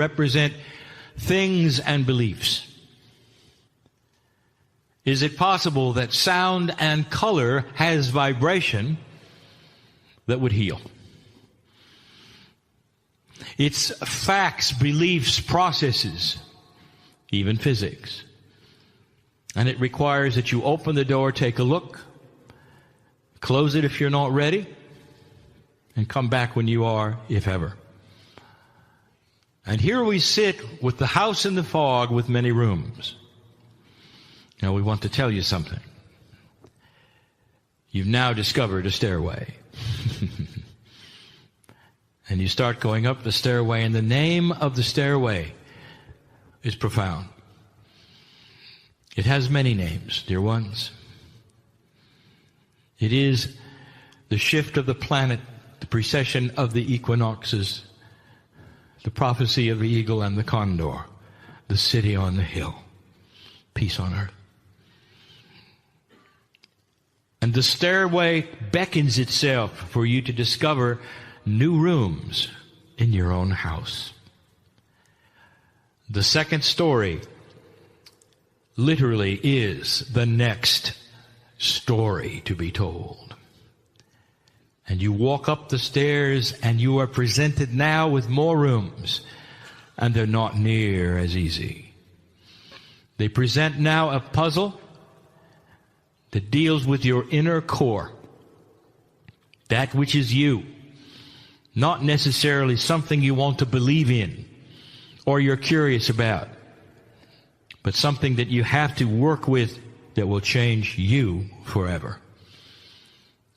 represent things and beliefs. Is it possible that sound and color has vibration that would heal? It's facts, beliefs, processes, even physics. And it requires that you open the door, take a look, close it if you're not ready, and come back when you are, if ever. And here we sit with the house in the fog with many rooms. Now we want to tell you something. You've now discovered a stairway. And you start going up the stairway, and the name of the stairway is profound. It has many names, dear ones. It is the shift of the planet, the precession of the equinoxes, the prophecy of the eagle and the condor, the city on the hill, peace on earth. And the stairway beckons itself for you to discover new rooms in your own house. The second story literally is the next story to be told. And you walk up the stairs and you are presented now with more rooms, and they're not near as easy. They present now a puzzle that deals with your inner core, that which is you, not necessarily something you want to believe in or you're curious about, but something that you have to work with that will change you forever.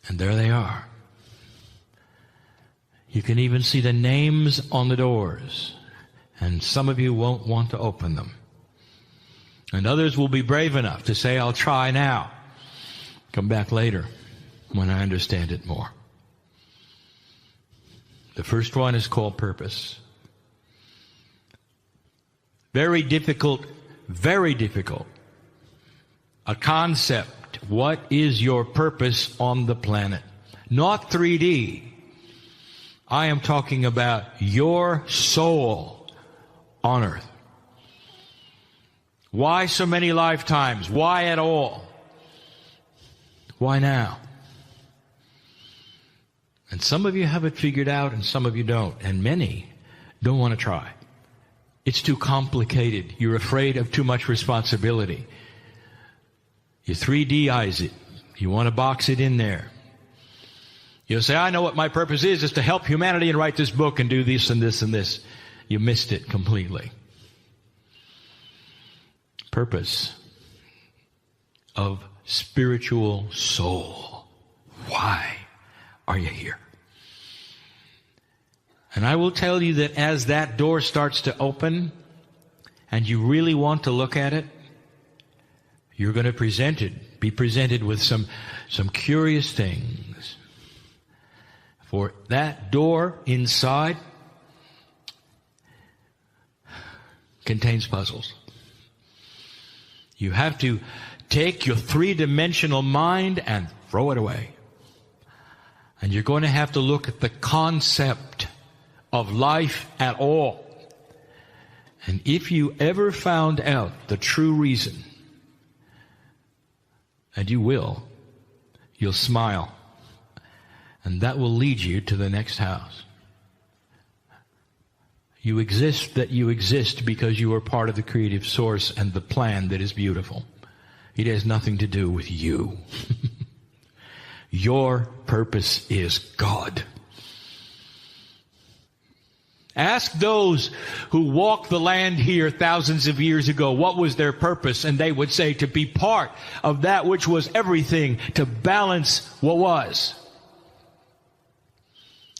And there they are. You can even see the names on the doors, and some of you won't want to open them. And others will be brave enough to say, I'll try now. Come back later when I understand it more. The first one is called purpose. Very difficult, very difficult. A concept. What is your purpose on the planet? Not 3D. I am talking about your soul on earth. Why so many lifetimes? Why at all? Why now? And some of you have it figured out and some of you don't. And many don't want to try. It's too complicated. You're afraid of too much responsibility. You 3Dize it. You want to box it in there. You'll say, I know what my purpose is to help humanity and write this book and do this and this and this. You missed it completely. Purpose of spiritual soul. Why are you here? And I will tell you that as that door starts to open and you really want to look at it, you're going to be presented with some curious things. For that door inside contains puzzles. You have to take your three-dimensional mind and throw it away. And you're going to have to look at the concept of life at all. And if you ever found out the true reason, and you will, you'll smile. And that will lead you to the next house. You exist because you are part of the creative source and the plan that is beautiful. It has nothing to do with you. Your purpose is God. Ask those who walked the land here thousands of years ago, what was their purpose? And they would say, to be part of that which was everything, to balance what was.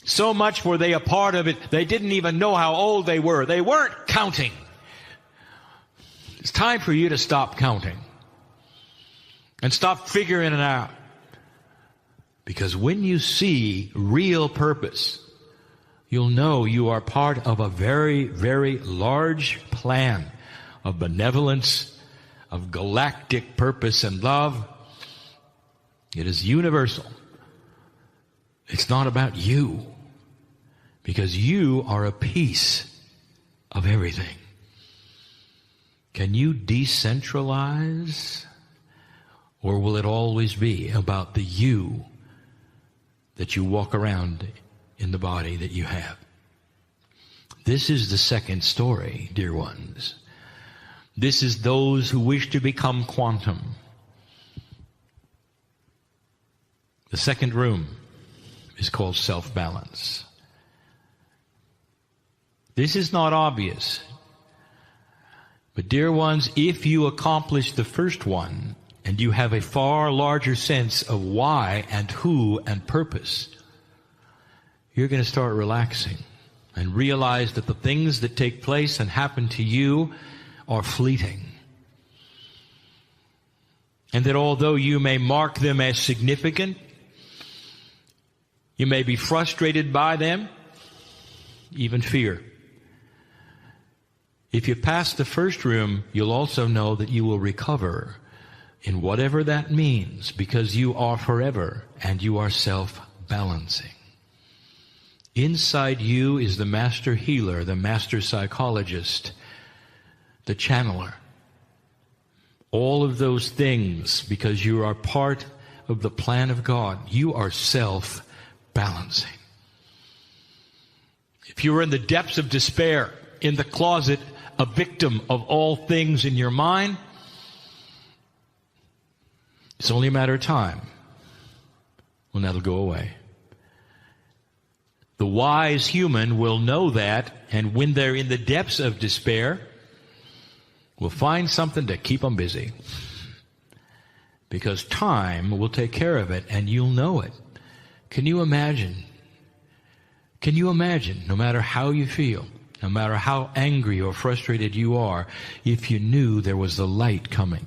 So much were they a part of it, they didn't even know how old they were. They weren't counting. It's time for you to stop counting and stop figuring it out. Because when you see real purpose, you'll know you are part of a very, very large plan of benevolence, of galactic purpose and love. It is universal. It's not about you, because you are a piece of everything. Can you decentralize? Or will it always be about the you that you walk around in the body that you have? This is the second story, dear ones. This is those who wish to become quantum. The second room is called self-balance. This is not obvious. But dear ones, if you accomplish the first one, and you have a far larger sense of why and who and purpose, you're going to start relaxing and realize that the things that take place and happen to you are fleeting. And that although you may mark them as significant, you may be frustrated by them, even fear. If you pass the first room, you'll also know that you will recover in whatever that means, because you are forever and you are self-balancing. Inside you is the master healer, the master psychologist, the channeler. All of those things, because you are part of the plan of God. You are self-balancing. If you are in the depths of despair, in the closet, a victim of all things in your mind, it's only a matter of time when that'll go away. The wise human will know that, and when they're in the depths of despair, will find something to keep them busy. Because time will take care of it, and you'll know it. Can you imagine? Can you imagine, no matter how you feel, no matter how angry or frustrated you are, if you knew there was the light coming,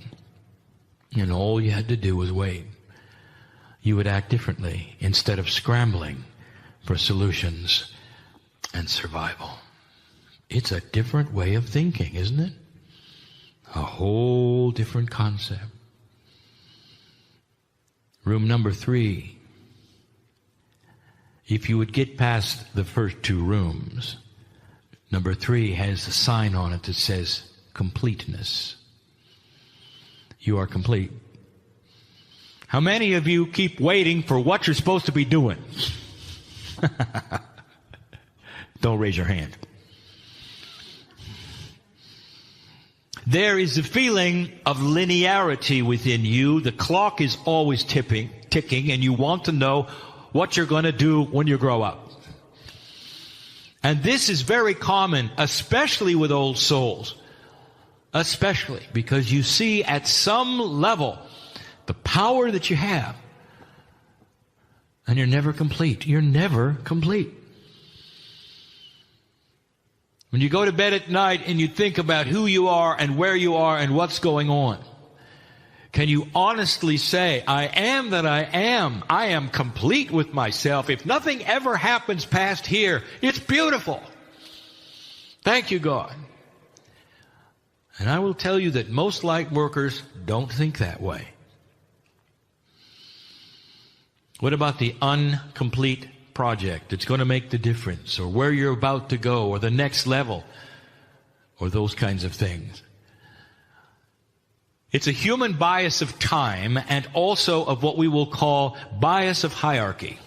and all you had to do was wait, you would act differently instead of scrambling for solutions and survival. It's a different way of thinking, isn't it? A whole different concept. Room number 3. If you would get past the first 2 rooms, number 3 has a sign on it that says completeness. You are complete. How many of you keep waiting for what you're supposed to be doing? Don't raise your hand. There is a feeling of linearity within you. The clock is always ticking, and you want to know what you're going to do when you grow up. And this is very common, especially with old souls. Especially because you see at some level the power that you have. And you're never complete. You're never complete. When you go to bed at night and you think about who you are and where you are and what's going on, can you honestly say, I am that I am. I am complete with myself. If nothing ever happens past here, it's beautiful. Thank you, God. And I will tell you that most light workers don't think that way. What about the incomplete project that's going to make the difference, or where you're about to go, or the next level, or those kinds of things? It's a human bias of time and also of what we will call bias of hierarchy.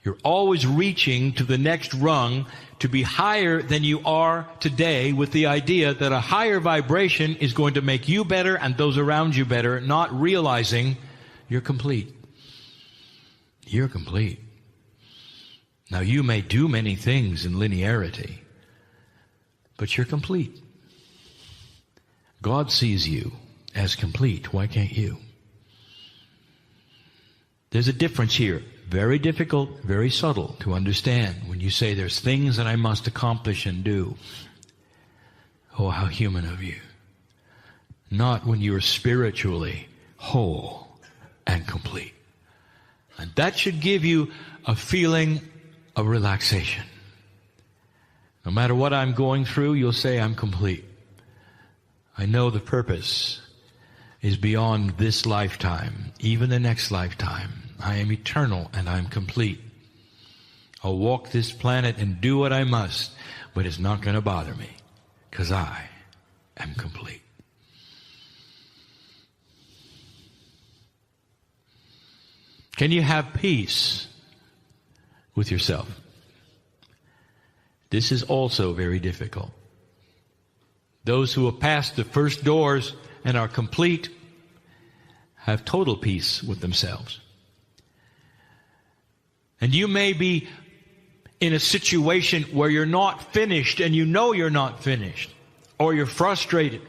You're always reaching to the next rung to be higher than you are today, with the idea that a higher vibration is going to make you better and those around you better, not realizing you're complete. You're complete. Now, you may do many things in linearity, but you're complete. God sees you as complete. Why can't you? There's a difference here. Very difficult, very subtle to understand when you say there's things that I must accomplish and do. Oh, how human of you. Not when you're spiritually whole and complete. And that should give you a feeling of relaxation. No matter what I'm going through, you'll say, I'm complete. I know the purpose is beyond this lifetime, even the next lifetime. I am eternal and I'm complete. I'll walk this planet and do what I must, but it's not going to bother me because I am complete. Can you have peace with yourself? This is also very difficult. Those who have passed the first doors and are complete have total peace with themselves. And you may be in a situation where you're not finished and you know you're not finished, or you're frustrated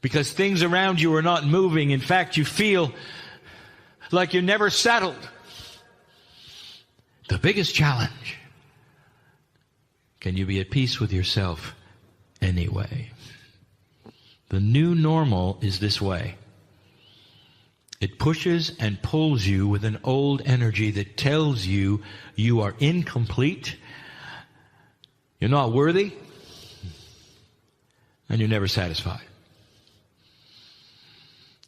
because things around you are not moving. In fact, you feel like you're never settled. The biggest challenge: can you be at peace with yourself anyway? The new normal is this way. It pushes and pulls you with an old energy that tells you you are incomplete, you're not worthy, and you're never satisfied.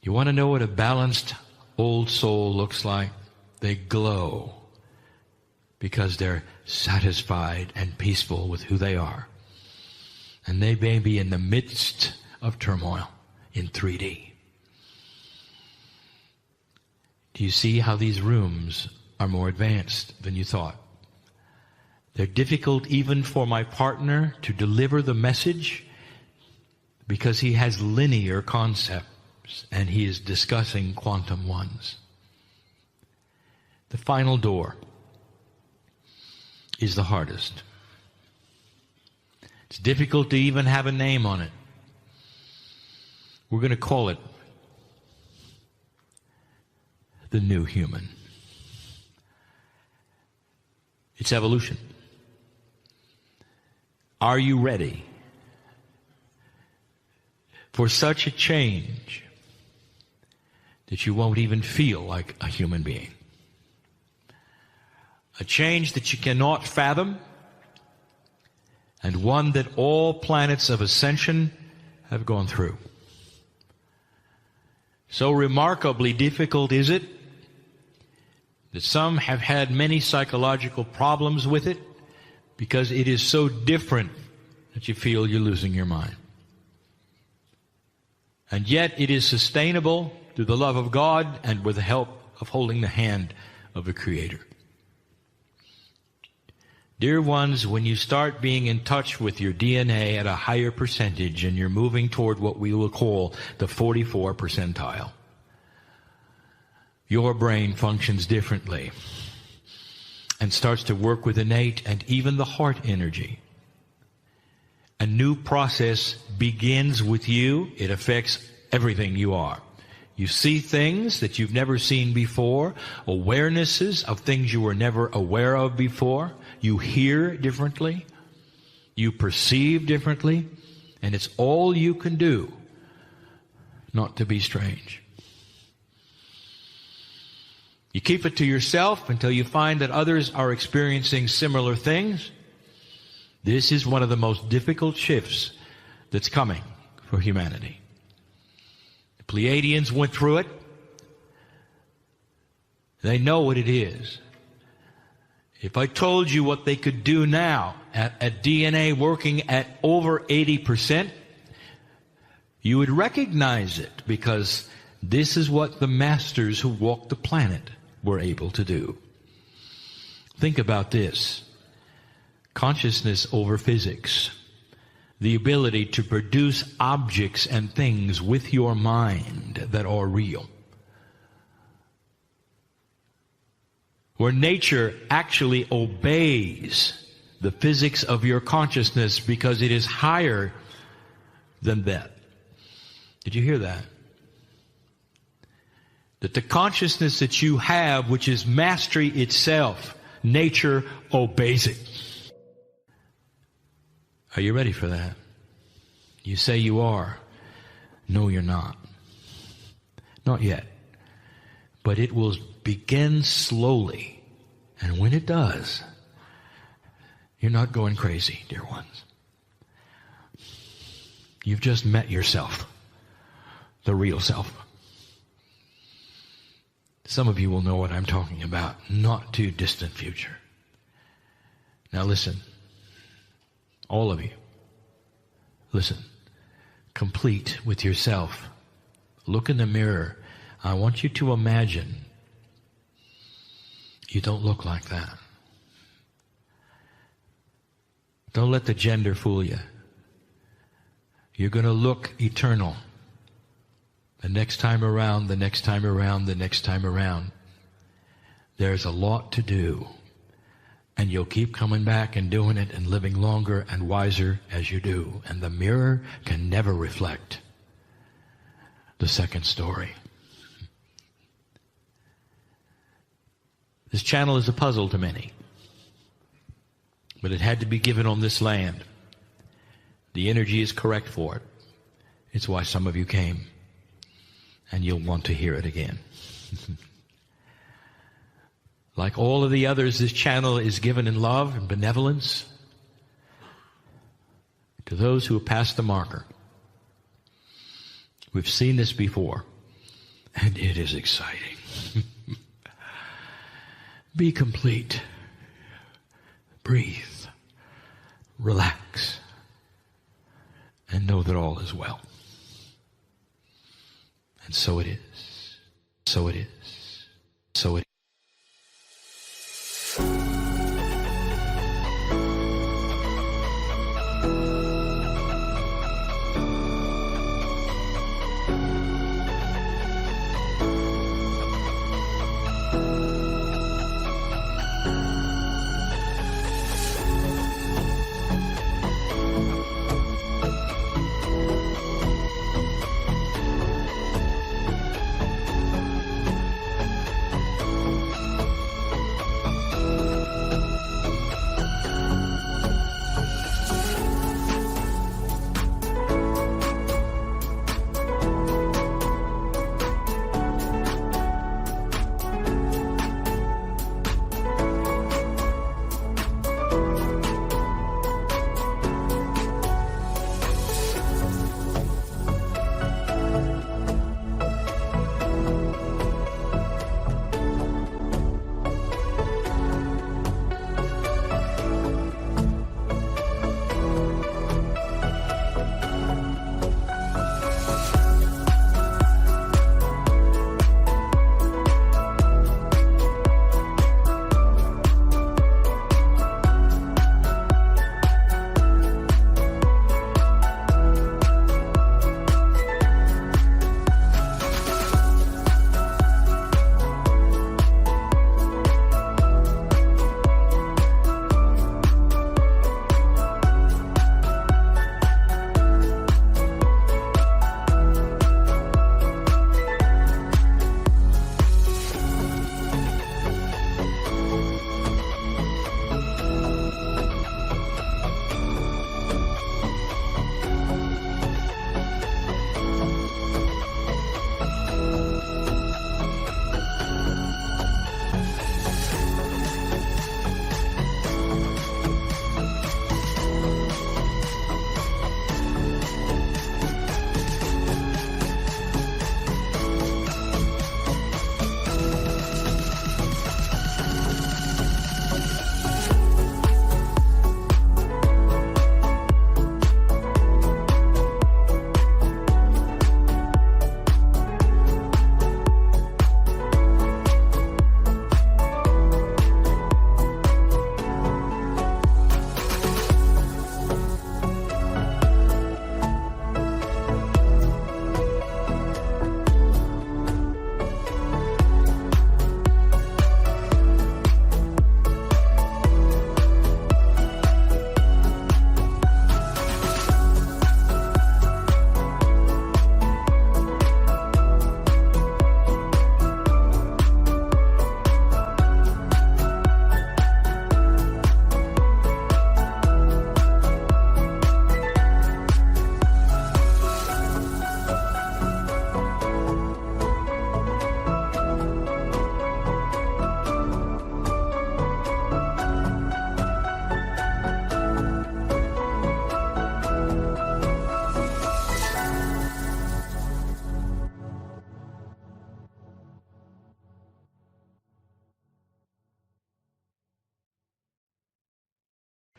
You want to know what a balanced old soul looks like? They glow because they're satisfied and peaceful with who they are. And they may be in the midst of turmoil in 3D. Do you see how these rooms are more advanced than you thought? They're difficult even for my partner to deliver the message because he has linear concepts and he is discussing quantum ones. The final door is the hardest. It's difficult to even have a name on it. We're going to call it the new human. It's evolution. Are you ready for such a change that you won't even feel like a human being? A change that you cannot fathom, and one that all planets of ascension have gone through. So remarkably difficult is it that some have had many psychological problems with it because it is so different that you feel you're losing your mind. And yet it is sustainable through the love of God and with the help of holding the hand of the Creator. Dear ones, when you start being in touch with your DNA at a higher percentage and you're moving toward what we will call the 44 percentile, your brain functions differently and starts to work with innate and even the heart energy. A new process begins with you. It affects everything you are. You see things that you've never seen before, awarenesses of things you were never aware of before. You hear differently. You perceive differently. And it's all you can do not to be strange. You keep it to yourself until you find that others are experiencing similar things. This is one of the most difficult shifts that's coming for humanity. The Pleiadians went through it. They know what it is. If I told you what they could do now at DNA working at over 80%, you would recognize it because this is what the masters who walked the planet were able to do. Think about this. Consciousness over physics. The ability to produce objects and things with your mind that are real. Where nature actually obeys the physics of your consciousness because it is higher than that. Did you hear that? That the consciousness that you have, which is mastery itself, nature obeys it. Are you ready for that? You say you are. No, you're not. Not yet. But it will begin slowly. And when it does, you're not going crazy, dear ones. You've just met yourself, the real self. Some of you will know what I'm talking about. Not too distant future. Now listen. All of you. Listen. Complete with yourself. Look in the mirror. I want you to imagine you don't look like that. Don't let the gender fool you. You're going to look eternal. The next time around, the next time around, the next time around. There's a lot to do. And you'll keep coming back and doing it and living longer and wiser as you do. And the mirror can never reflect the second story. This channel is a puzzle to many. But it had to be given on this land. The energy is correct for it. It's why some of you came. And you'll want to hear it again. Like all of the others, this channel is given in love and benevolence to those who have passed the marker. We've seen this before, and it is exciting. Be complete. Breathe. Relax. And know that all is well. And so it is. So it is. So it is.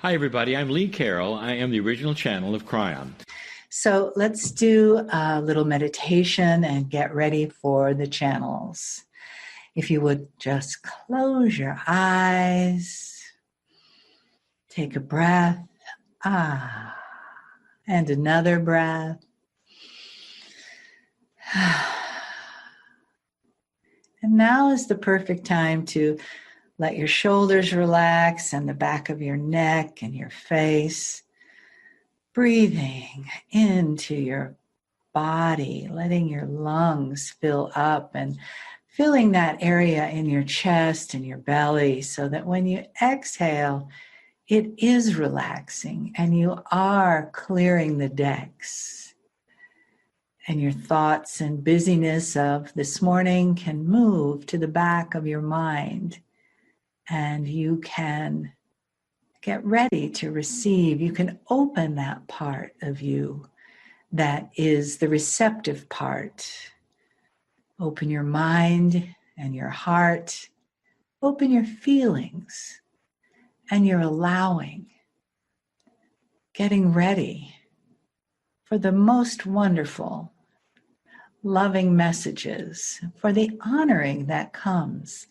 Hi, everybody. I'm Lee Carroll. I am the original channel of Kryon. So let's do a little meditation and get ready for the channels. If you would just close your eyes, take a breath, and another breath. And now is the perfect time to let your shoulders relax and the back of your neck and your face. Breathing into your body, letting your lungs fill up and filling that area in your chest and your belly so that when you exhale, it is relaxing and you are clearing the decks. And your thoughts and busyness of this morning can move to the back of your mind, and you can get ready to receive. You can open that part of you that is the receptive part. Open your mind and your heart. Open your feelings and your allowing. Getting ready for the most wonderful, loving messages, for the honoring that comes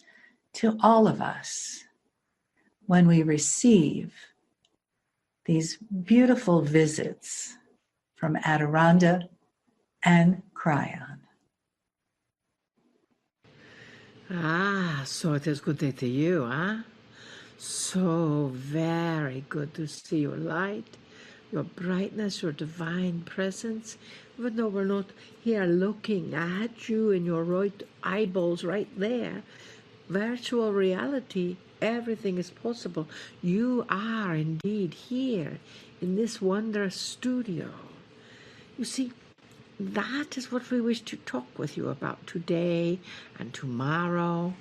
to all of us when we receive these beautiful visits from Adirondda and Kryon. So it is good day to you, huh? So very good to see your light, your brightness, your divine presence. Even though we're not here looking at you in your right eyeballs right there, virtual reality, everything is possible. You are indeed here in this wondrous studio. You see, that is what we wish to talk with you about today and tomorrow.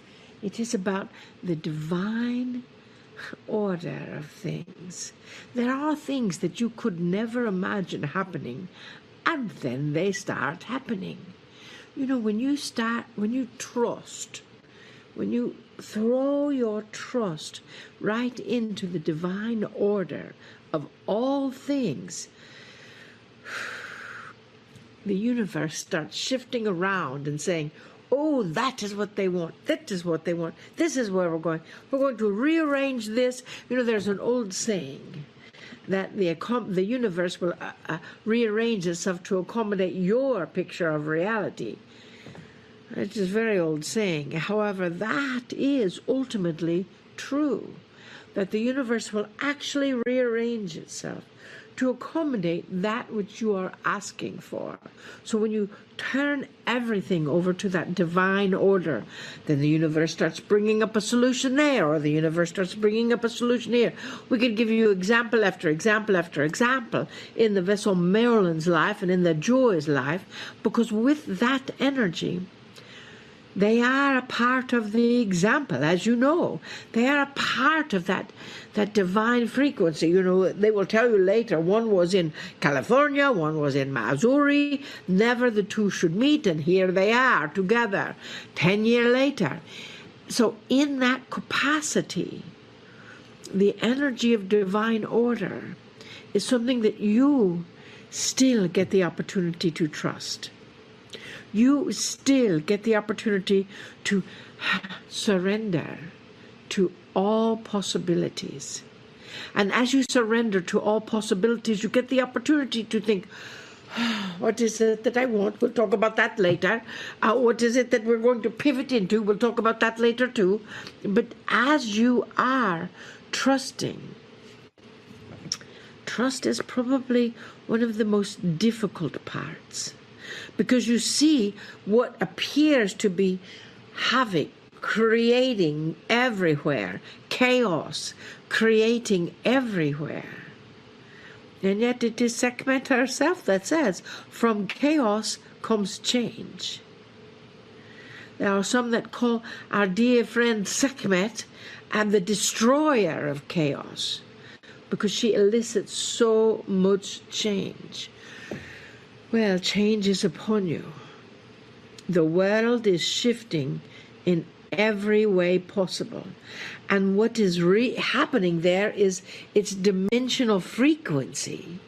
It is about the divine order of things. There are things that you could never imagine happening, and then they start happening. You know, when you trust, when you throw your trust right into the divine order of all things, the universe starts shifting around and saying, oh, that is what they want. That is what they want. This is where we're going. We're going to rearrange this. You know, there's an old saying that the universe will rearrange itself to accommodate your picture of reality. It's a very old saying. However, that is ultimately true, that the universe will actually rearrange itself to accommodate that which you are asking for. So when you turn everything over to that divine order, then the universe starts bringing up a solution there, or the universe starts bringing up a solution here. We could give you example after example after example in the vessel Marilyn's life and in the Joy's life, because with that energy, they are a part of the example, as you know. They are a part of that divine frequency. You know, they will tell you later, one was in California, one was in Missouri. Never the two should meet, and here they are together 10 years later. So in that capacity, the energy of divine order is something that you still get the opportunity to trust. You still get the opportunity to surrender to all possibilities. And as you surrender to all possibilities, you get the opportunity to think, what is it that I want? We'll talk about that later. What is it that we're going to pivot into? We'll talk about that later too. But as you are trusting, trust is probably one of the most difficult parts. Because you see what appears to be havoc, creating everywhere, chaos, creating everywhere. And yet it is Sekhmet herself that says, from chaos comes change. There are some that call our dear friend Sekhmet and the destroyer of chaos, because she elicits so much change. Well, change is upon you. The world is shifting in every way possible. And what is happening there is its dimensional frequency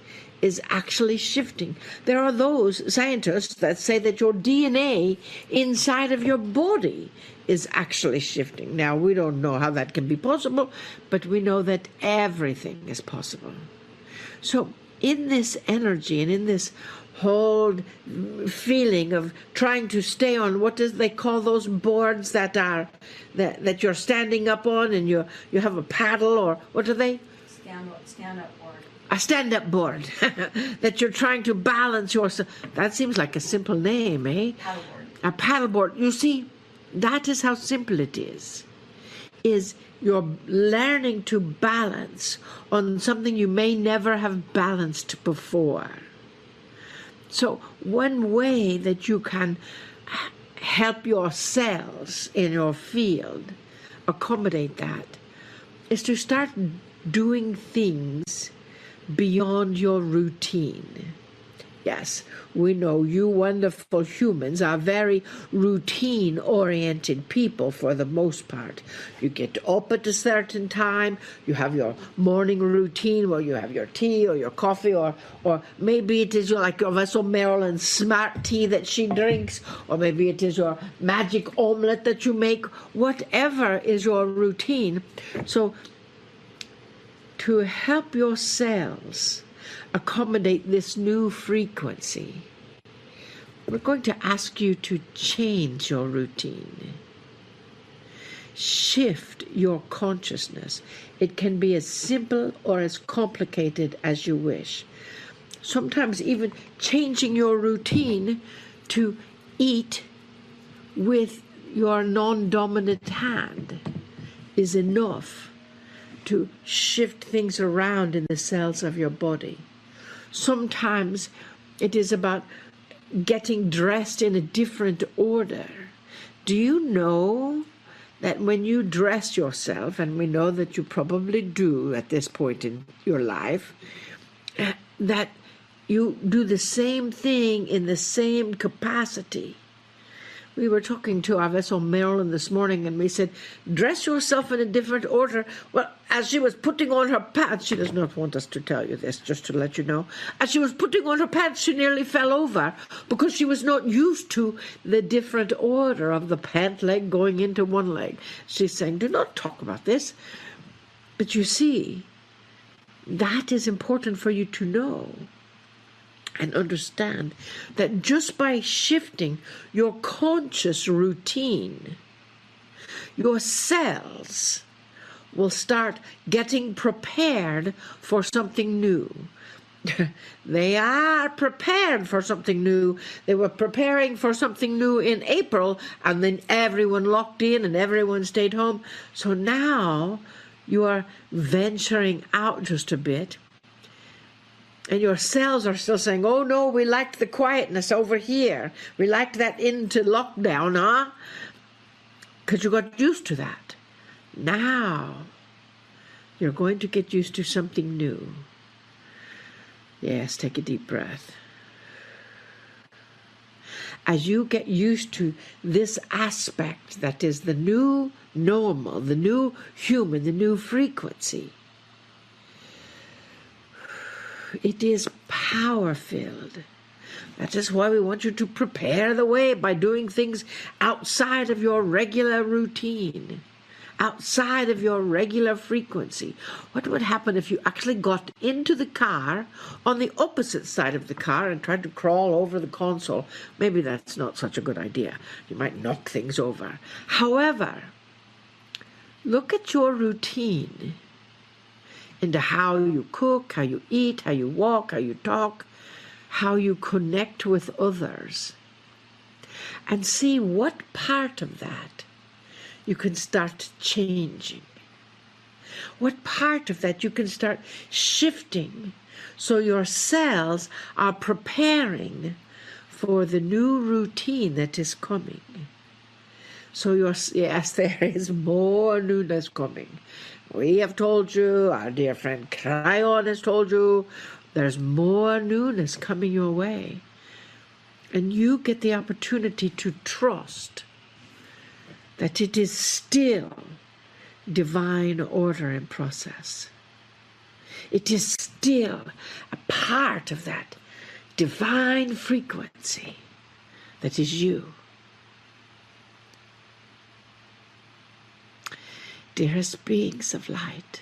is actually shifting. There are those scientists that say that your DNA inside of your body is actually shifting. Now, we don't know how that can be possible, but we know that everything is possible. So in this energy and in this whole feeling of trying to stay on, what does they call those boards that you're standing up on, and you have a paddle, or what are they? Stand-up board. A stand-up board that you're trying to balance yourself. That seems like a simple name, eh? Paddleboard. A paddleboard. You see, that is how simple it is you're learning to balance on something you may never have balanced before. So one way that you can help your cells in your field accommodate that is to start doing things beyond your routine. Yes, we know you wonderful humans are very routine-oriented people for the most part. You get up at a certain time, you have your morning routine where you have your tea or your coffee, or maybe it is like your Vessel Marilyn's smart tea that she drinks, or maybe it is your magic omelette that you make, whatever is your routine. So to help your cells accommodate this new frequency, we're going to ask you to change your routine. Shift your consciousness. It can be as simple or as complicated as you wish. Sometimes even changing your routine to eat with your non-dominant hand is enough to shift things around in the cells of your body. Sometimes it is about getting dressed in a different order. Do you know that when you dress yourself, and we know that you probably do at this point in your life, that you do the same thing in the same capacity? We were talking to our Vessel Marilyn this morning, and we said, dress yourself in a different order. Well, as she was putting on her pants, she does not want us to tell you this, just to let you know. As she was putting on her pants, she nearly fell over because she was not used to the different order of the pant leg going into one leg. She's saying, do not talk about this. But you see, that is important for you to know and understand, that just by shifting your conscious routine, your cells will start getting prepared for something new. They are prepared for something new. They were preparing for something new in April, and then everyone locked in and everyone stayed home. So now you are venturing out just a bit. And your cells are still saying, oh no, we liked the quietness over here. We liked that into lockdown, huh? Because you got used to that. Now, you're going to get used to something new. Yes, take a deep breath. As you get used to this aspect that is the new normal, the new human, the new frequency, it is power-filled. That is why we want you to prepare the way by doing things outside of your regular routine, outside of your regular frequency. What would happen if you actually got into the car on the opposite side of the car and tried to crawl over the console? Maybe that's not such a good idea. You might knock things over. However, look at your routine into how you cook, how you eat, how you walk, how you talk, how you connect with others, and see what part of that you can start changing. What part of that you can start shifting so your cells are preparing for the new routine that is coming. So yes, there is more newness coming. We have told you, our dear friend Kryon has told you, there's more newness coming your way. And you get the opportunity to trust that it is still divine order and process. It is still a part of that divine frequency that is you. Dearest beings of light,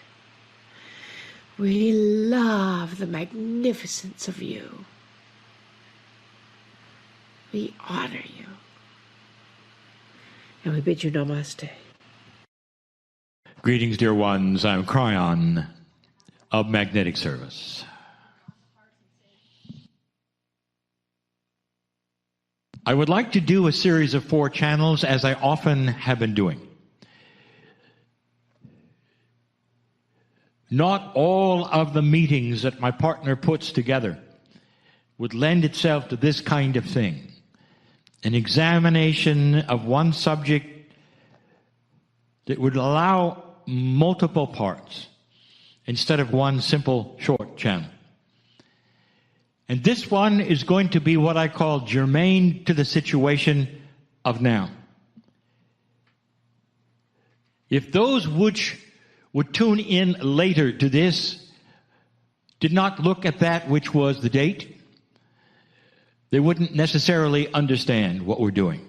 we love the magnificence of you. We honor you. And we bid you namaste. Greetings, dear ones. I'm Kryon of Magnetic Service. I would like to do a series of 4 channels, as I often have been doing. Not all of the meetings that my partner puts together would lend itself to this kind of thing. An examination of one subject that would allow multiple parts instead of one simple short channel. And this one is going to be what I call germane to the situation of now. If those which would tune in later to this did not look at that which was the date, they wouldn't necessarily understand what we're doing.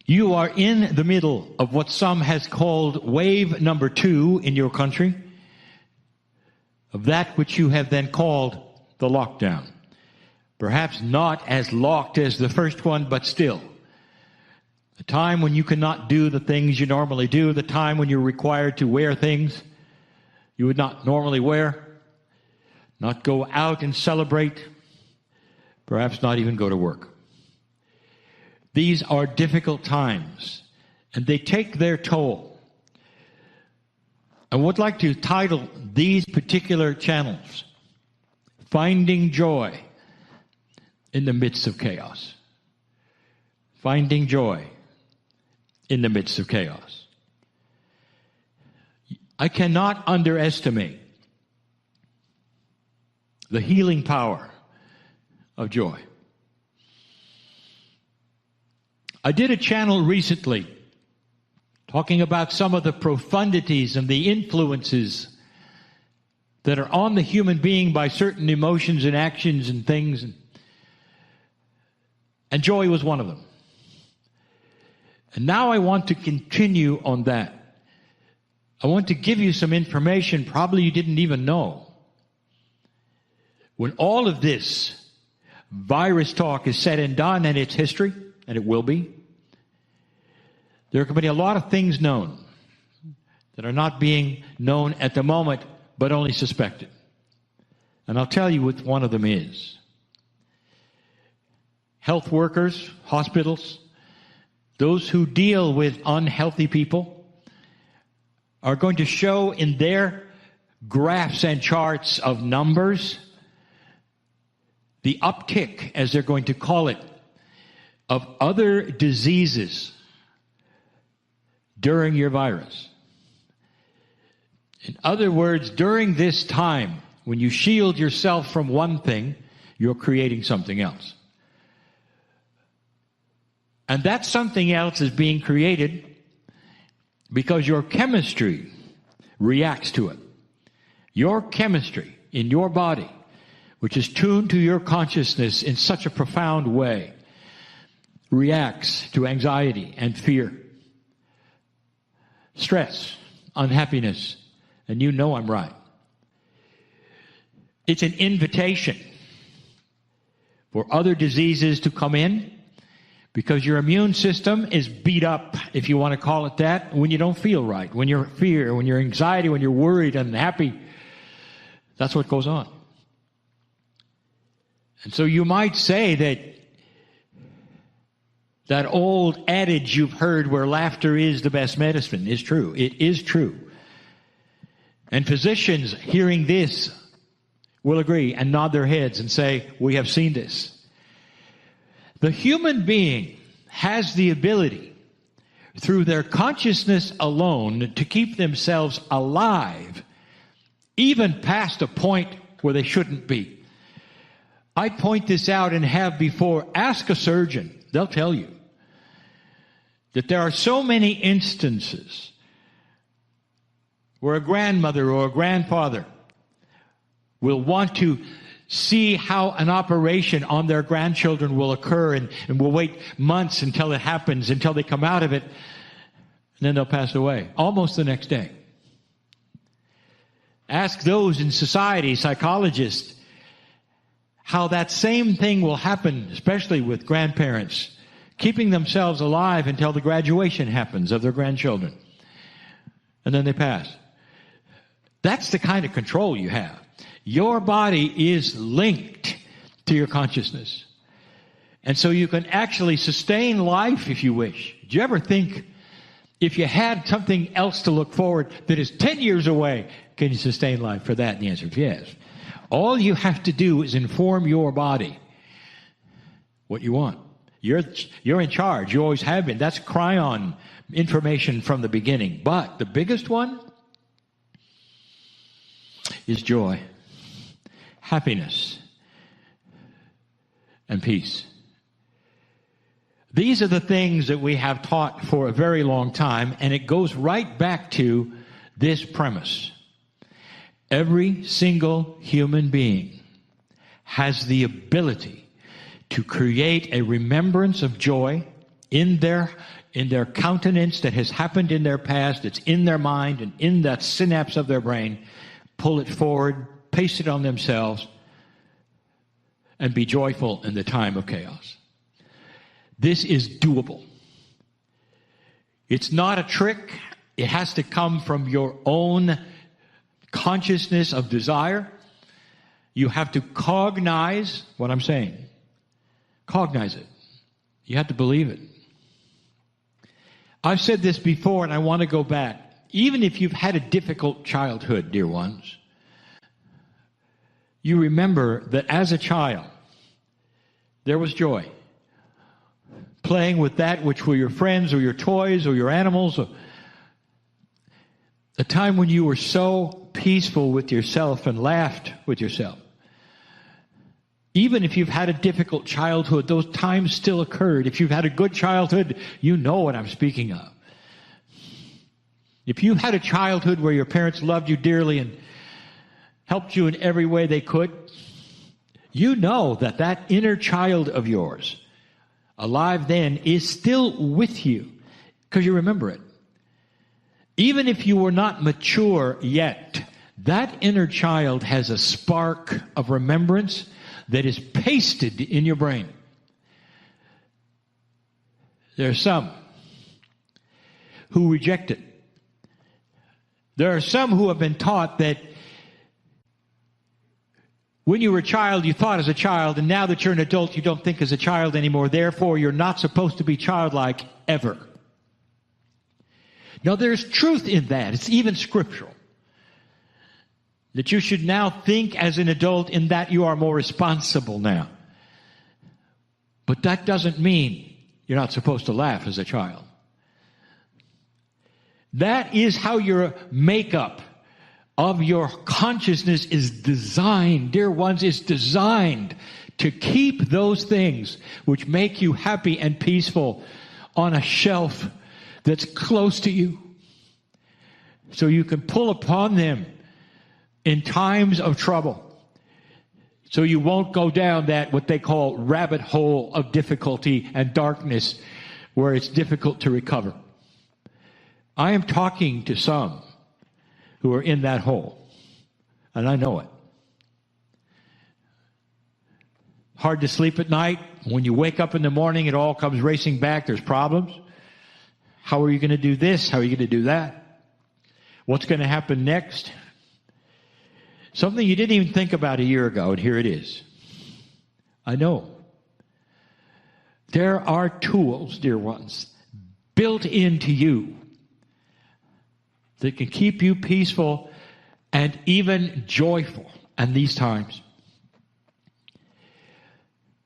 You are in the middle of what some has called wave number 2 in your country, of that which you have then called the lockdown. Perhaps not as locked as the first one, but still. The time when you cannot do the things you normally do, the time when you're required to wear things you would not normally wear, not go out and celebrate, perhaps not even go to work. These are difficult times, and they take their toll. I would like to title these particular channels, Finding Joy in the Midst of Chaos. Finding Joy in the midst of chaos. I cannot underestimate the healing power of joy. I did a channel recently talking about some of the profundities and the influences that are on the human being by certain emotions and actions and things. And joy was one of them. And now I want to continue on that. I want to give you some information probably you didn't even know. When all of this virus talk is said and done, and it's history, and it will be, there can be a lot of things known that are not being known at the moment, but only suspected. And I'll tell you what one of them is. Health workers, hospitals, those who deal with unhealthy people are going to show in their graphs and charts of numbers the uptick, as they're going to call it, of other diseases during your virus. In other words, during this time, when you shield yourself from one thing, you're creating something else. And that something else is being created because your chemistry reacts to it. Your chemistry in your body, which is tuned to your consciousness in such a profound way, reacts to anxiety and fear, stress, unhappiness, and you know I'm right. It's an invitation for other diseases to come in, because your immune system is beat up, if you want to call it that, when you don't feel right, when you're fear, when you're anxiety, when you're worried and unhappy. That's what goes on. And so you might say that old adage you've heard where laughter is the best medicine is true. It is true. And physicians hearing this will agree and nod their heads and say, we have seen this. The human being has the ability, through their consciousness alone, to keep themselves alive, even past a point where they shouldn't be. I point this out and have before. Ask a surgeon. They'll tell you. that there are so many instances where a grandmother or a grandfather will want to see how an operation on their grandchildren will occur and will wait months until it happens, until they come out of it, and then they'll pass away almost the next day. Ask those in society, psychologists, how that same thing will happen, especially with grandparents, keeping themselves alive until the graduation happens of their grandchildren. And then they pass. That's the kind of control you have. Your body is linked to your consciousness. And so you can actually sustain life if you wish. Do you ever think, if you had something else to look forward that is 10 years away, can you sustain life for that? And the answer is yes. All you have to do is inform your body what you want. You're in charge. You always have been. That's Kryon information from the beginning. But the biggest one is joy, happiness, and peace. These are the things that we have taught for a very long time, and it goes right back to this premise. Every single human being has the ability to create a remembrance of joy in their countenance that has happened in their past, it's in their mind and in that synapse of their brain, pull it forward, paste it on themselves, and be joyful in the time of chaos. This is doable. It's not a trick. It has to come from your own consciousness of desire. You have to cognize what I'm saying. Cognize it. You have to believe it. I've said this before, and I want to go back. Even if you've had a difficult childhood, dear ones, you remember that as a child, there was joy. Playing with that which were your friends or your toys or your animals. Or a time when you were so peaceful with yourself and laughed with yourself. Even if you've had a difficult childhood, those times still occurred. If you've had a good childhood, you know what I'm speaking of. If you had a childhood where your parents loved you dearly and helped you in every way they could, you know that that inner child of yours, alive then, is still with you because you remember it. Even if you were not mature yet, that inner child has a spark of remembrance that is pasted in your brain. There are some who reject it. There are some who have been taught that when you were a child, you thought as a child, and now that you're an adult, you don't think as a child anymore. Therefore, you're not supposed to be childlike ever. Now, there's truth in that. It's even scriptural. That you should now think as an adult in that you are more responsible now. But that doesn't mean you're not supposed to laugh as a child. That is how your makeup of your consciousness is designed, dear ones, is designed to keep those things which make you happy and peaceful on a shelf that's close to you. So you can pull upon them in times of trouble. So you won't go down that what they call rabbit hole of difficulty and darkness where it's difficult to recover. I am talking to some who are in that hole, and I know it. Hard to sleep at night. When you wake up in the morning, it all comes racing back. There's problems. How are you going to do this? How are you going to do that? What's going to happen next? Something you didn't even think about a year ago, and here it is. I know. There are tools, dear ones, built into you that can keep you peaceful and even joyful in these times.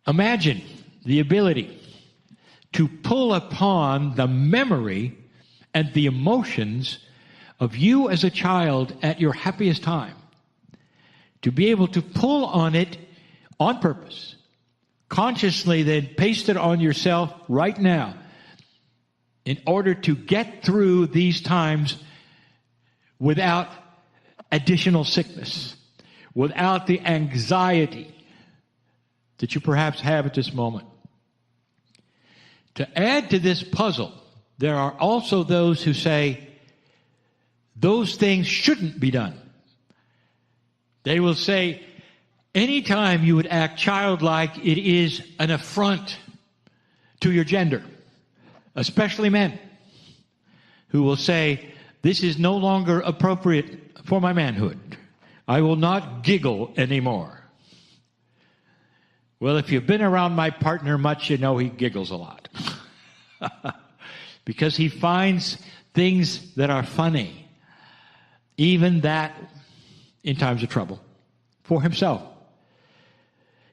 Imagine the ability to pull upon the memory and the emotions of you as a child at your happiest time. To be able to pull on it on purpose, consciously then paste it on yourself right now, in order to get through these times without additional sickness, without the anxiety that you perhaps have at this moment. To add to this puzzle, there are also those who say those things shouldn't be done. They will say, anytime you would act childlike, it is an affront to your gender, especially men, who will say, this is no longer appropriate for my manhood. I will not giggle anymore. Well, if you've been around my partner much, you know he giggles a lot. Because he finds things that are funny, even that in times of trouble, for himself.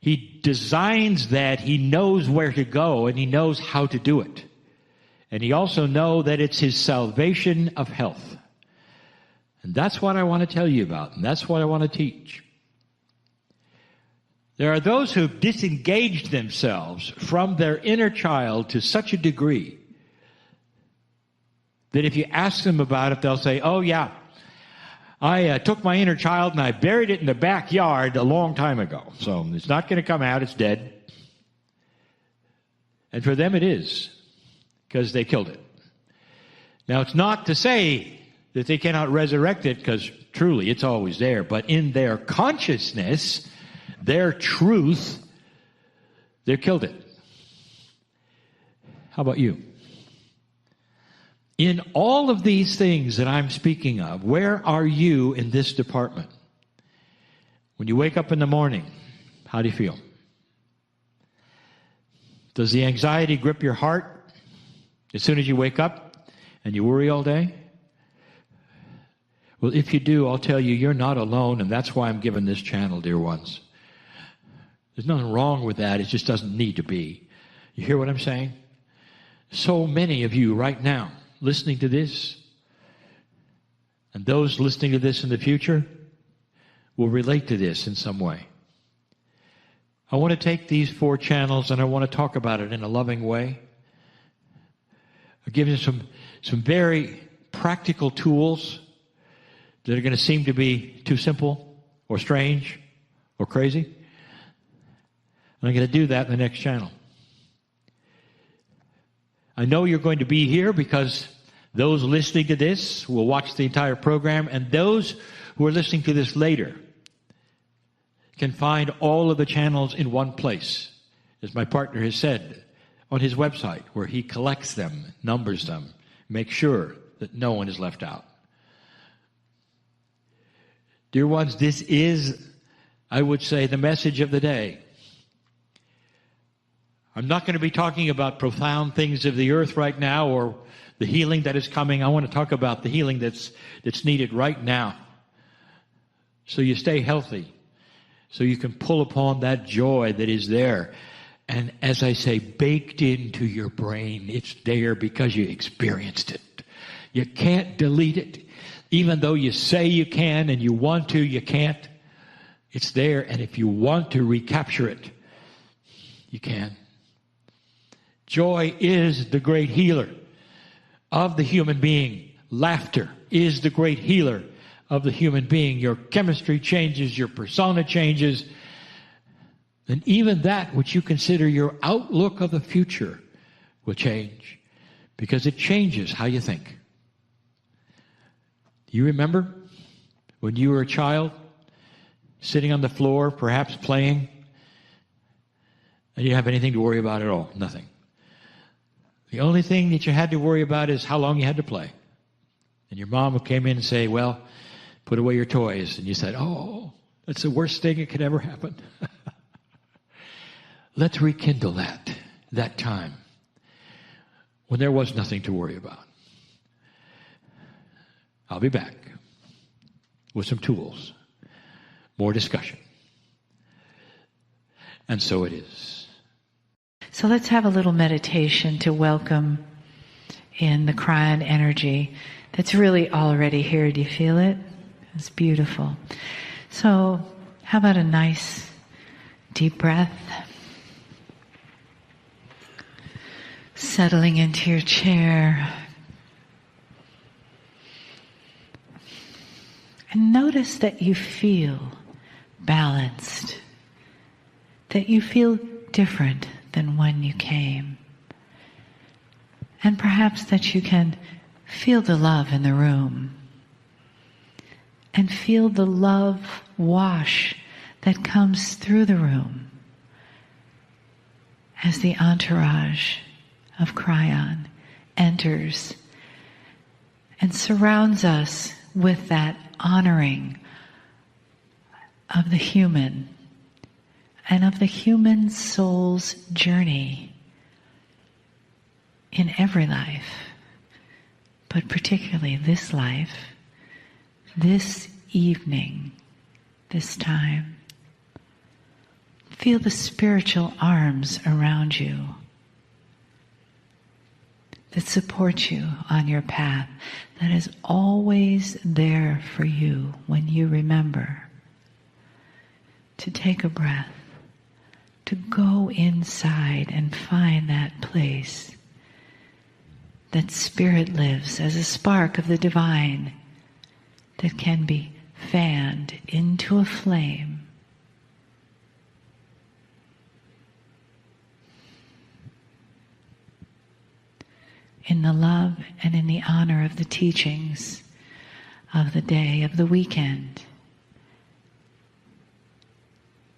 He designs that, he knows where to go, and he knows how to do it. And he also knows that it's his salvation of health. And that's what I want to tell you about, and that's what I want to teach. There are those who've disengaged themselves from their inner child to such a degree that if you ask them about it, they'll say, oh yeah, I took my inner child and I buried it in the backyard a long time ago. So it's not going to come out, it's dead. And for them it is, because they killed it. Now it's not to say that they cannot resurrect it, because truly it's always there. But in their consciousness, their truth, they've killed it. How about you? In all of these things that I'm speaking of, where are you in this department? When you wake up in the morning, how do you feel? Does the anxiety grip your heart as soon as you wake up and you worry all day? Well, if you do, I'll tell you, you're not alone, and that's why I'm giving this channel, dear ones. There's nothing wrong with that. It just doesn't need to be. You hear what I'm saying? So many of you right now listening to this, and those listening to this in the future, will relate to this in some way. I want to take these 4 channels and I want to talk about it in a loving way. I'll give you some very practical tools that are going to seem to be too simple or strange or crazy. And I'm going to do that in the next channel. I know you're going to be here because those listening to this will watch the entire program, and those who are listening to this later can find all of the channels in one place, as my partner has said, on his website, where he collects them, numbers them, makes sure that no one is left out. Dear ones, this is, I would say, the message of the day. I'm not going to be talking about profound things of the earth right now or the healing that is coming. I want to talk about the healing that's needed right now. So you stay healthy. So you can pull upon that joy that is there. And as I say, baked into your brain. It's there because you experienced it. You can't delete it. Even though you say you can and you want to, you can't. It's there. And if you want to recapture it, you can. Joy is the great healer of the human being. Laughter is the great healer of the human being. Your chemistry changes, your persona changes, and even that which you consider your outlook of the future will change, because it changes how you think. Do you remember when you were a child, sitting on the floor, perhaps playing, and you didn't have anything to worry about at all? Nothing. The only thing that you had to worry about is how long you had to play. And your mom would come in and say, well, put away your toys. And you said, oh, that's the worst thing that could ever happen. Let's rekindle that time when there was nothing to worry about. I'll be back with some tools, more discussion. And so it is. So let's have a little meditation to welcome in the Kryon energy that's really already here. Do you feel it? It's beautiful. So how about a nice deep breath? Settling into your chair. And notice that you feel balanced, that you feel different than when you came. And perhaps that you can feel the love in the room and feel the love wash that comes through the room as the entourage of Kryon enters and surrounds us with that honoring of the human and of the human soul's journey in every life, but particularly this life, this evening, this time. Feel the spiritual arms around you that support you on your path, that is always there for you when you remember to take a breath, to go inside and find that place that Spirit lives as a spark of the divine that can be fanned into a flame. In the love and in the honor of the teachings of the day, of the weekend,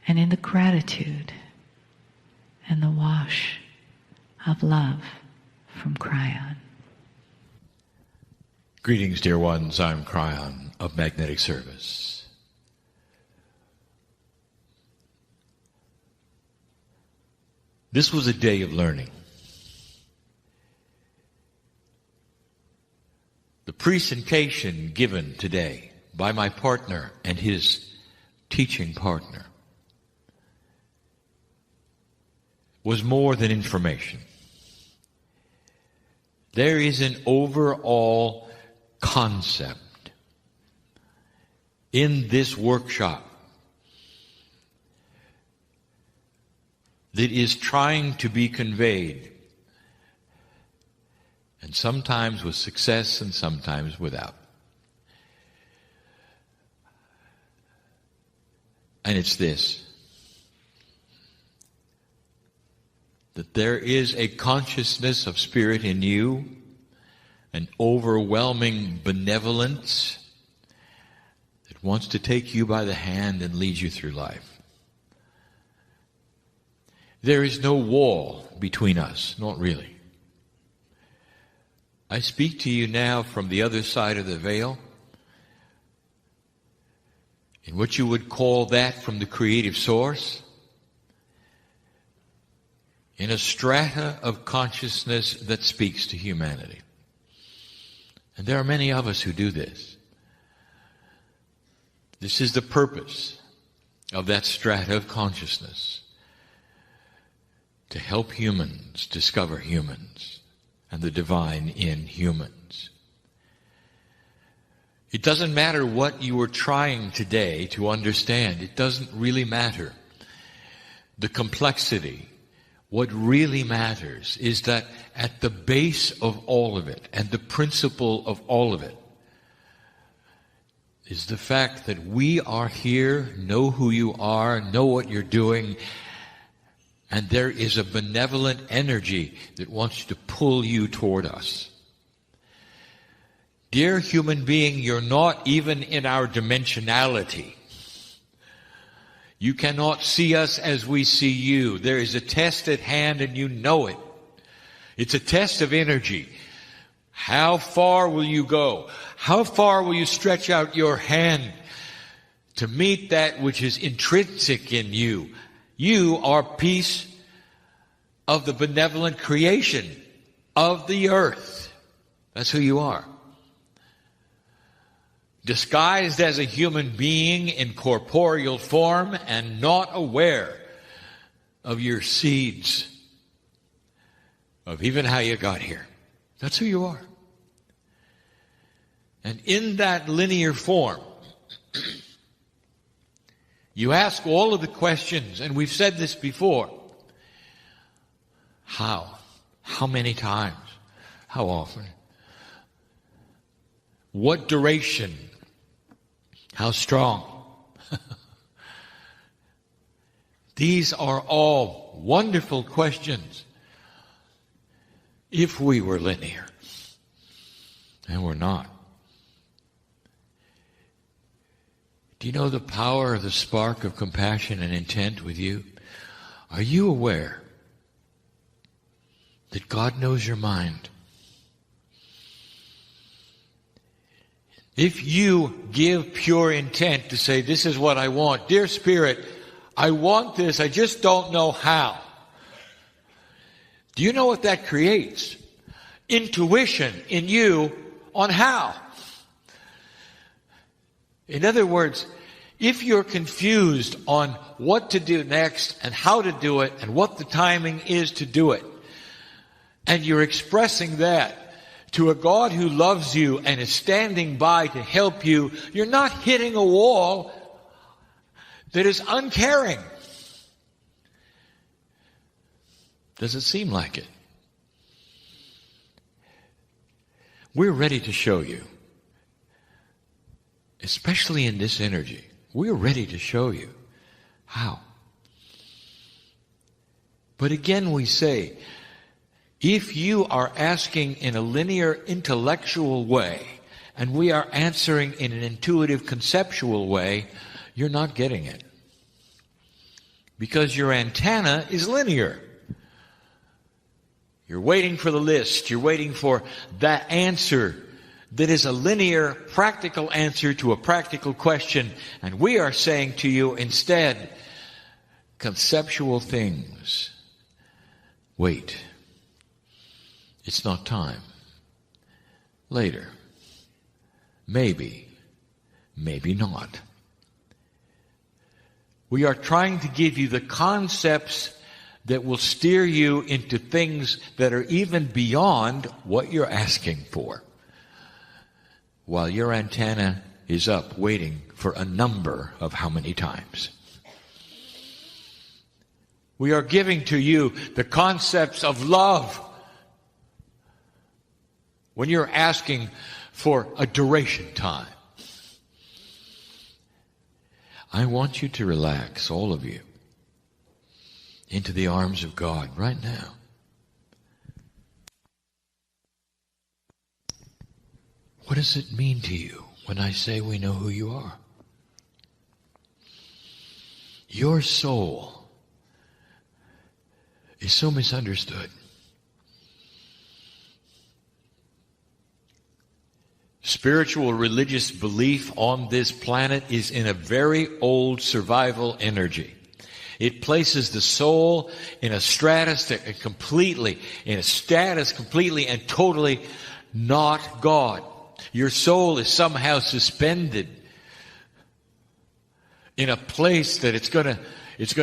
and in the gratitude and the wash of love from Kryon. Greetings, dear ones. I'm Kryon of Magnetic Service. This was a day of learning. The presentation given today by my partner and his teaching partner was more than information. There is an overall concept in this workshop that is trying to be conveyed, and sometimes with success and sometimes without. And it's this: that there is a consciousness of Spirit in you, an overwhelming benevolence that wants to take you by the hand and lead you through life. There is no wall between us, not really. I speak to you now from the other side of the veil, in what you would call that from the creative source, in a strata of consciousness that speaks to humanity. And there are many of us who do this. This is the purpose of that strata of consciousness, to help humans discover humans and the divine in humans. It doesn't matter what you are trying today to understand. It doesn't really matter. The complexity. What really matters is that at the base of all of it, and the principle of all of it, is the fact that we are here, know who you are, know what you're doing, and there is a benevolent energy that wants to pull you toward us. Dear human being, you're not even in our dimensionality. You cannot see us as we see you. There is a test at hand and you know it. It's a test of energy. How far will you go? How far will you stretch out your hand to meet that which is intrinsic in you? You are piece of the benevolent creation of the earth. That's who you are. Disguised as a human being in corporeal form and not aware of your seeds, of even how you got here. That's who you are. And in that linear form, you ask all of the questions, and we've said this before. How? How many times? How often? What duration? How strong? These are all wonderful questions if we were linear. And we're not. Do you know the power of the spark of compassion and intent with you? Are you aware that God knows your mind? If you give pure intent to say, this is what I want, dear Spirit, I want this, I just don't know how. Do you know what that creates? Intuition in you on how. In other words, if you're confused on what to do next and how to do it and what the timing is to do it, and you're expressing that to a God who loves you and is standing by to help you, you're not hitting a wall that is uncaring. Does it seem like it? We're ready to show you, especially in this energy. We're ready to show you how. But again we say, if you are asking in a linear intellectual way, and we are answering in an intuitive conceptual way, you're not getting it. Because your antenna is linear. You're waiting for the list. You're waiting for that answer that is a linear, practical answer to a practical question. And we are saying to you instead, conceptual things. Wait. It's not time. Later. Maybe. Maybe not. We are trying to give you the concepts that will steer you into things that are even beyond what you're asking for, while your antenna is up waiting for a number of how many times. We are giving to you the concepts of love when you're asking for a duration time. I want you to relax, all of you, into the arms of God right now. What does it mean to you when I say we know who you are? Your soul is so misunderstood. Spiritual religious belief on this planet is in a very old survival energy. It places the soul in a status completely and totally not God. Your soul is somehow suspended in a place that it's going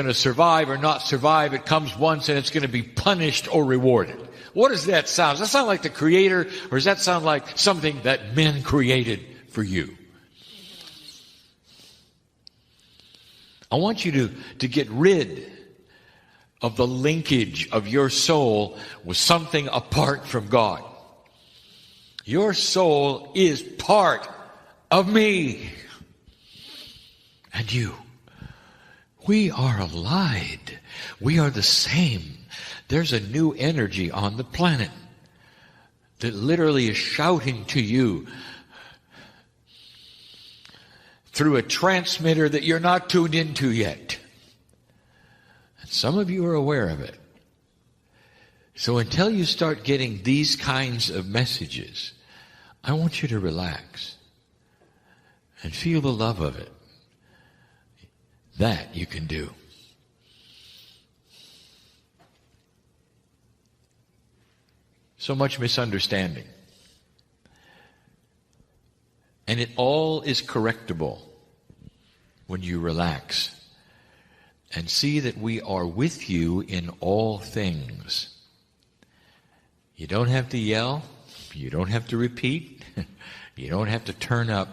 to survive or not survive. It comes once and it's going to be punished or rewarded. What does that sound? Does that sound like the Creator, or does that sound like something that men created for you? I want you to get rid of the linkage of your soul with something apart from God. Your soul is part of me and you. We are allied. We are the same. There's a new energy on the planet that literally is shouting to you through a transmitter that you're not tuned into yet. And some of you are aware of it. So until you start getting these kinds of messages, I want you to relax and feel the love of it. That you can do. So much misunderstanding. And it all is correctable when you relax and see that we are with you in all things. You don't have to yell. You don't have to repeat. You don't have to turn up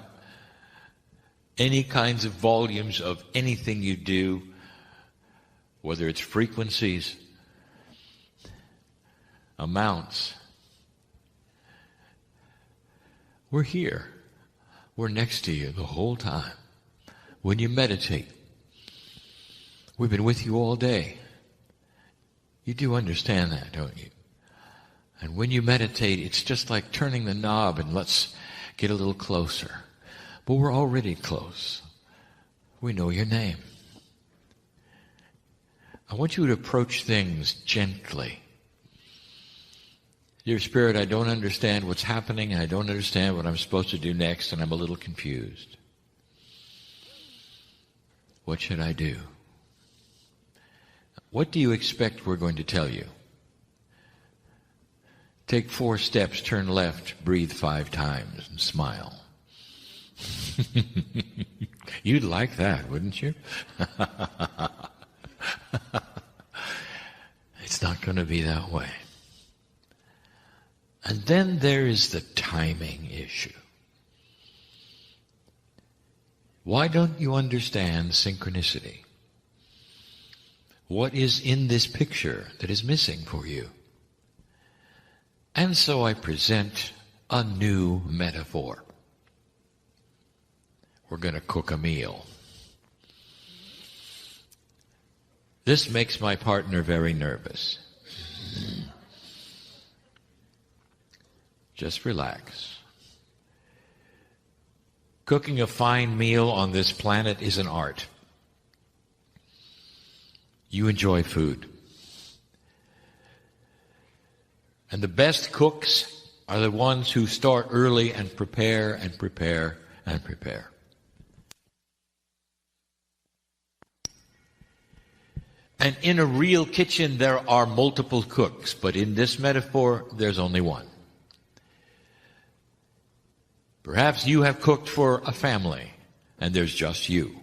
any kinds of volumes of anything you do, whether it's frequencies amounts. We're here. We're next to you the whole time. When you meditate, we've been with you all day. You do understand that, don't you? And when you meditate, it's just like turning the knob and let's get a little closer. But we're already close. We know your name. I want you to approach things gently. Dear Spirit, I don't understand what's happening, and I don't understand what I'm supposed to do next, and I'm a little confused. What should I do? What do you expect we're going to tell you? Take 4 steps, turn left, breathe 5 times, and smile. You'd like that, wouldn't you? It's not going to be that way. And then there is the timing issue. Why don't you understand synchronicity? What is in this picture that is missing for you? And so I present a new metaphor. We're going to cook a meal. This makes my partner very nervous. Just relax. Cooking a fine meal on this planet is an art. You enjoy food. And the best cooks are the ones who start early and prepare and prepare and prepare. And in a real kitchen, there are multiple cooks, but in this metaphor, there's only one. Perhaps you have cooked for a family, and there's just you.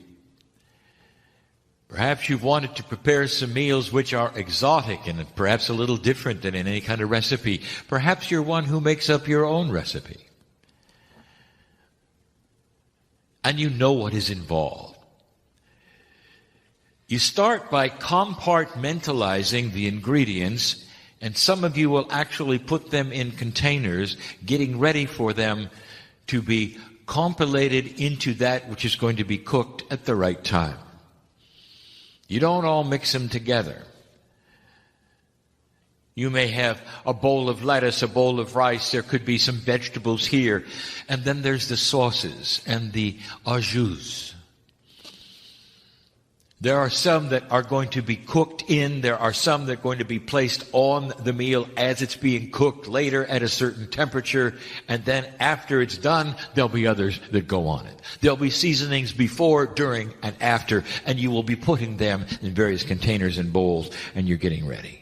Perhaps you've wanted to prepare some meals which are exotic and perhaps a little different than in any kind of recipe. Perhaps you're one who makes up your own recipe. And you know what is involved. You start by compartmentalizing the ingredients, and some of you will actually put them in containers, getting ready for them to be compilated into that which is going to be cooked at the right time. You don't all mix them together. You may have a bowl of lettuce, a bowl of rice, there could be some vegetables here, and then there's the sauces and the ajouts. There are some that are going to be cooked in. There are some that are going to be placed on the meal as it's being cooked later at a certain temperature. And then after it's done, there'll be others that go on it. There'll be seasonings before, during, and after. And you will be putting them in various containers and bowls, and you're getting ready.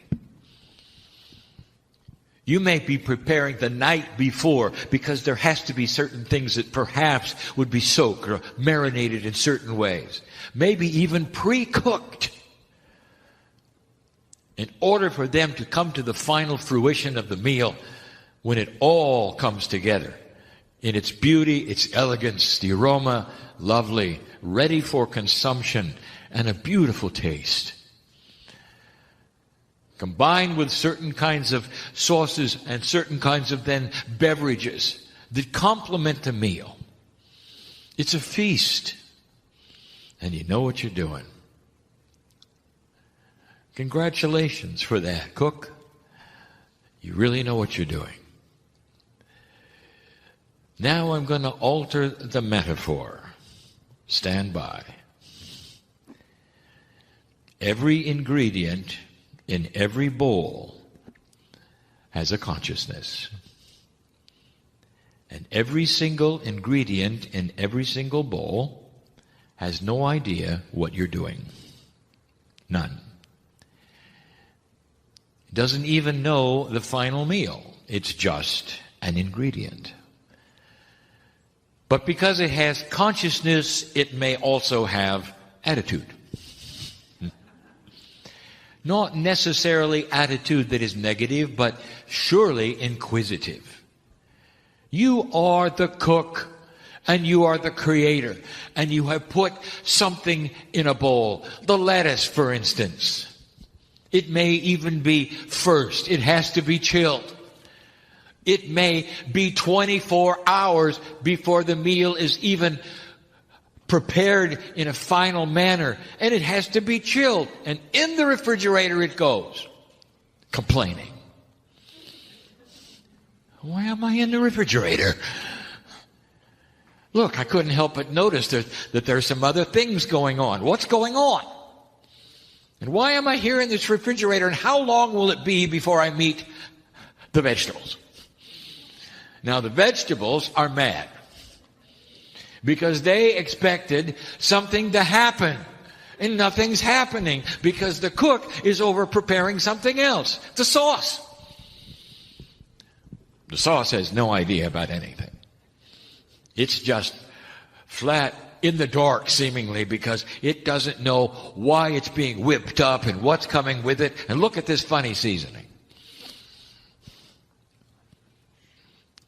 You may be preparing the night before because there has to be certain things that perhaps would be soaked or marinated in certain ways. Maybe even pre-cooked in order for them to come to the final fruition of the meal when it all comes together in its beauty, its elegance, the aroma, lovely, ready for consumption, and a beautiful taste. Combined with certain kinds of sauces and certain kinds of then beverages that complement the meal. It's a feast. And you know what you're doing. Congratulations for that, cook. You really know what you're doing. Now I'm going to alter the metaphor. Stand by. Every ingredient in every bowl has a consciousness. And every single ingredient in every single bowl has no idea what you're doing. None. It doesn't even know the final meal. It's just an ingredient. But because it has consciousness, it may also have attitude. Not necessarily attitude that is negative, but surely inquisitive. You are the cook, and you are the creator, and you have put something in a bowl. The lettuce, for instance. It may even be first. It has to be chilled. It may be 24 hours before the meal is even prepared in a final manner. And it has to be chilled. And in the refrigerator it goes. Complaining. Why am I in the refrigerator? Look, I couldn't help but notice that there's some other things going on. What's going on? And why am I here in this refrigerator? And how long will it be before I meet the vegetables? Now, the vegetables are mad because they expected something to happen. And nothing's happening because the cook is over preparing something else. The sauce. The sauce has no idea about anything. It's just flat in the dark, seemingly, because it doesn't know why it's being whipped up and what's coming with it. And look at this funny seasoning.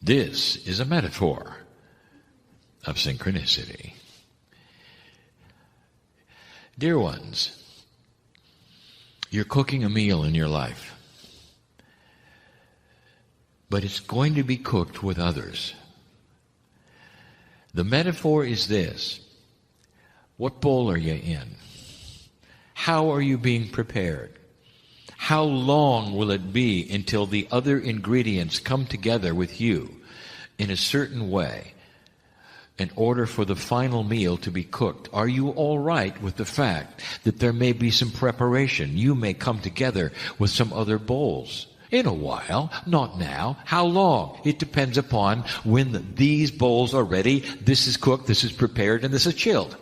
This is a metaphor of synchronicity. Dear ones, you're cooking a meal in your life, but it's going to be cooked with others. The metaphor is this. What bowl are you in? How are you being prepared? How long will it be until the other ingredients come together with you in a certain way in order for the final meal to be cooked? Are you all right with the fact that there may be some preparation? You may come together with some other bowls. In a while, not now. How long? It depends upon when these bowls are ready. This is cooked, this is prepared, and this is chilled.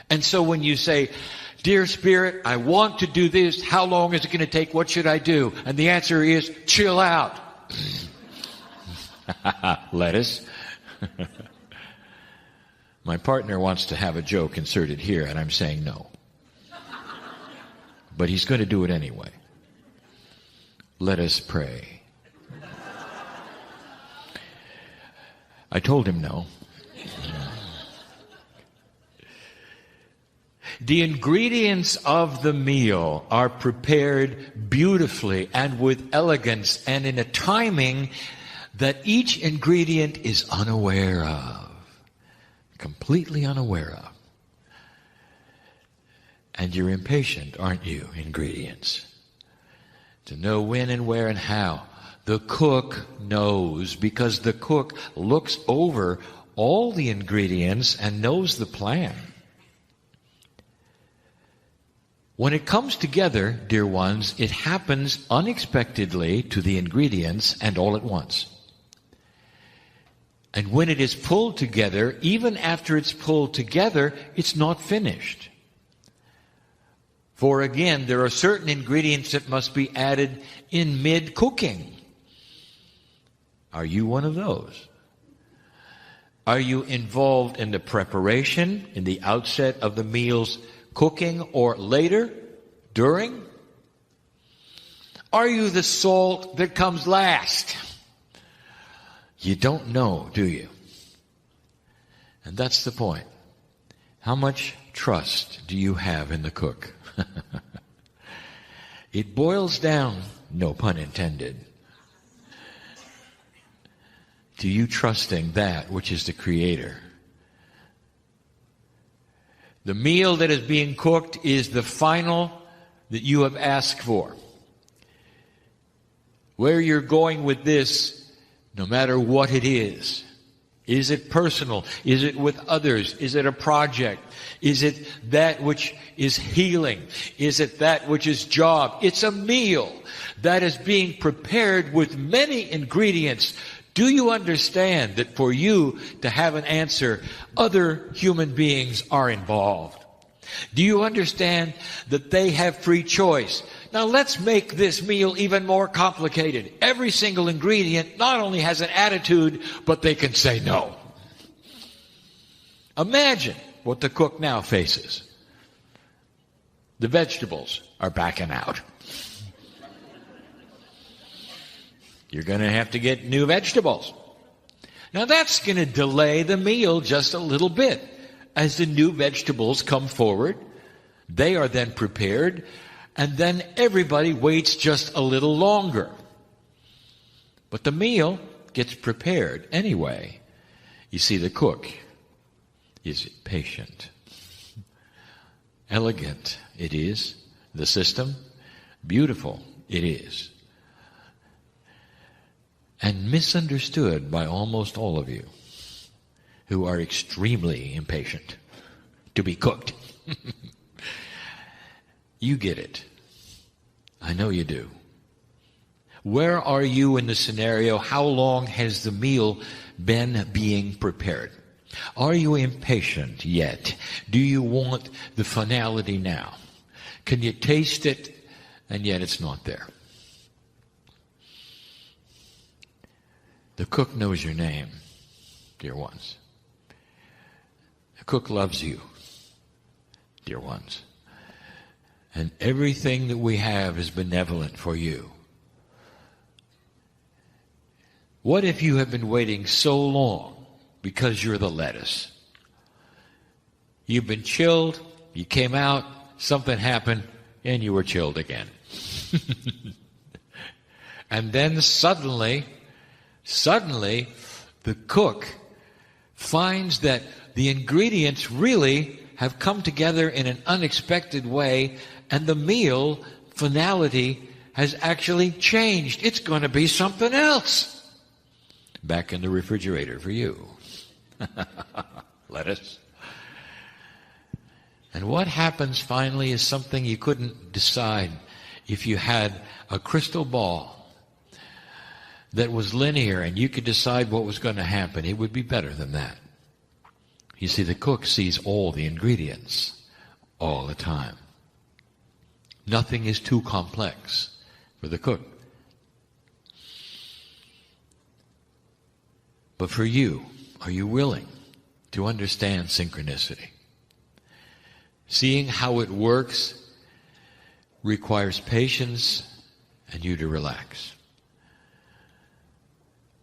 And so when you say, Dear Spirit, I want to do this. How long is it going to take? What should I do? And the answer is, chill out. Lettuce. My partner wants to have a joke inserted here, and I'm saying no. But he's going to do it anyway. Let us pray. I told him no. The ingredients of the meal are prepared beautifully and with elegance and in a timing that each ingredient is unaware of, completely unaware of. And you're impatient, aren't you, ingredients? To know when and where and how. The cook knows because the cook looks over all the ingredients and knows the plan. When it comes together, dear ones, it happens unexpectedly to the ingredients and all at once. And when it is pulled together, even after it's pulled together, it's not finished. For again, there are certain ingredients that must be added in mid-cooking. Are you one of those? Are you involved in the preparation, in the outset of the meal's cooking, or later, during? Are you the salt that comes last? You don't know, do you? And that's the point. How much trust do you have in the cook? It boils down, no pun intended, to you trusting that which is the Creator. The meal that is being cooked is the final that you have asked for. Where you're going with this, no matter what it is it personal? Is it with others? Is it a project? Is it that which is healing? Is it that which is job? It's a meal that is being prepared with many ingredients. Do you understand that for you to have an answer, other human beings are involved? Do you understand that they have free choice? Now let's make this meal even more complicated. Every single ingredient not only has an attitude, but they can say no. Imagine what the cook now faces. The vegetables are backing out. You're going to have to get new vegetables. Now that's going to delay the meal just a little bit as the new vegetables come forward They are then prepared, and then everybody waits just a little longer. But the meal gets prepared anyway. You see, the cook is patient. Elegant it is. The system, beautiful it is. And misunderstood by almost all of you who are extremely impatient to be cooked. You get it. I know you do. Where are you in the scenario? How long has the meal been being prepared? Are you impatient yet? Do you want the finality now? Can you taste it, and yet it's not there? The cook knows your name, dear ones. The cook loves you, dear ones. And everything that we have is benevolent for you. What if you have been waiting so long because you're the lettuce? You've been chilled, you came out, something happened, and you were chilled again. And then suddenly, the cook finds that the ingredients really have come together in an unexpected way, and the meal finality has actually changed. It's going to be something else. Back in the refrigerator for you. Lettuce. And what happens finally is something you couldn't decide if you had a crystal ball that was linear and you could decide what was going to happen. It would be better than that. You see, the cook sees all the ingredients all the time. Nothing is too complex for the cook. But for you, are you willing to understand synchronicity? Seeing how it works requires patience and you to relax.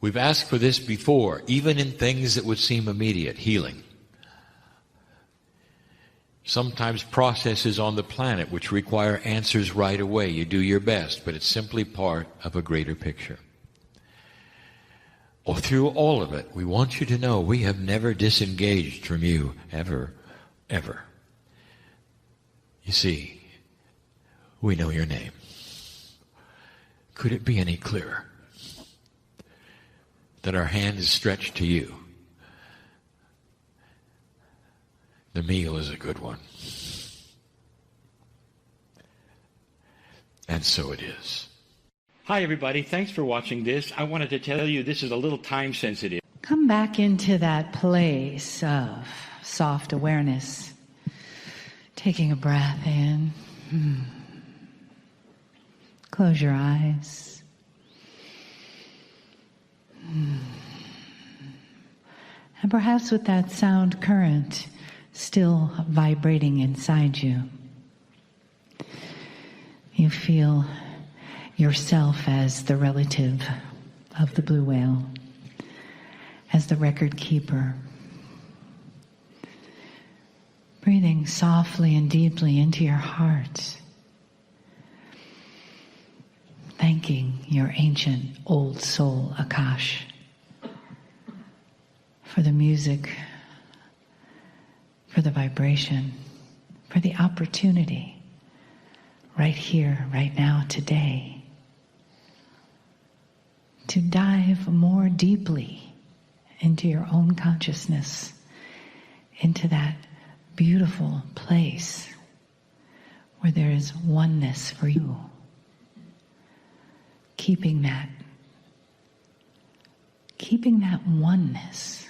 We've asked for this before, even in things that would seem immediate, healing. Sometimes processes on the planet which require answers right away. You do your best, but it's simply part of a greater picture. Or through all of it, we want you to know we have never disengaged from you, ever, ever. You see, we know your name. Could it be any clearer that our hand is stretched to you? The meal is a good one. And so it is. Hi, everybody. Thanks for watching this. I wanted to tell you this is a little time sensitive. Come back into that place of soft awareness. Taking a breath in. Close your eyes. And perhaps with that sound current still vibrating inside you, you feel yourself as the relative of the blue whale, as the record keeper. Breathing softly and deeply into your heart. Thanking your ancient old soul, Akash, for the music, for the vibration, for the opportunity right here, right now, today, to dive more deeply into your own consciousness, into that beautiful place where there is oneness for you. Keeping that oneness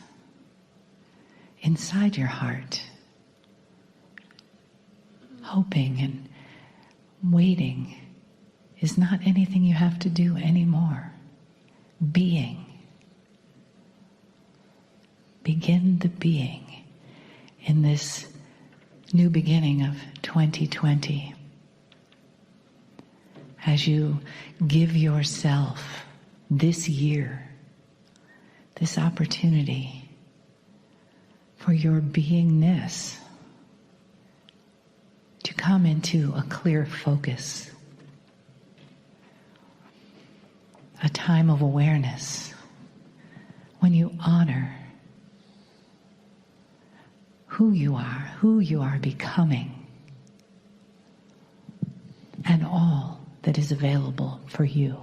inside your heart, hoping and waiting is not anything you have to do anymore. Being. Begin the being in this new beginning of 2020. As you give yourself this year, this opportunity for your beingness to come into a clear focus, a time of awareness when you honor who you are becoming, and all that is available for you.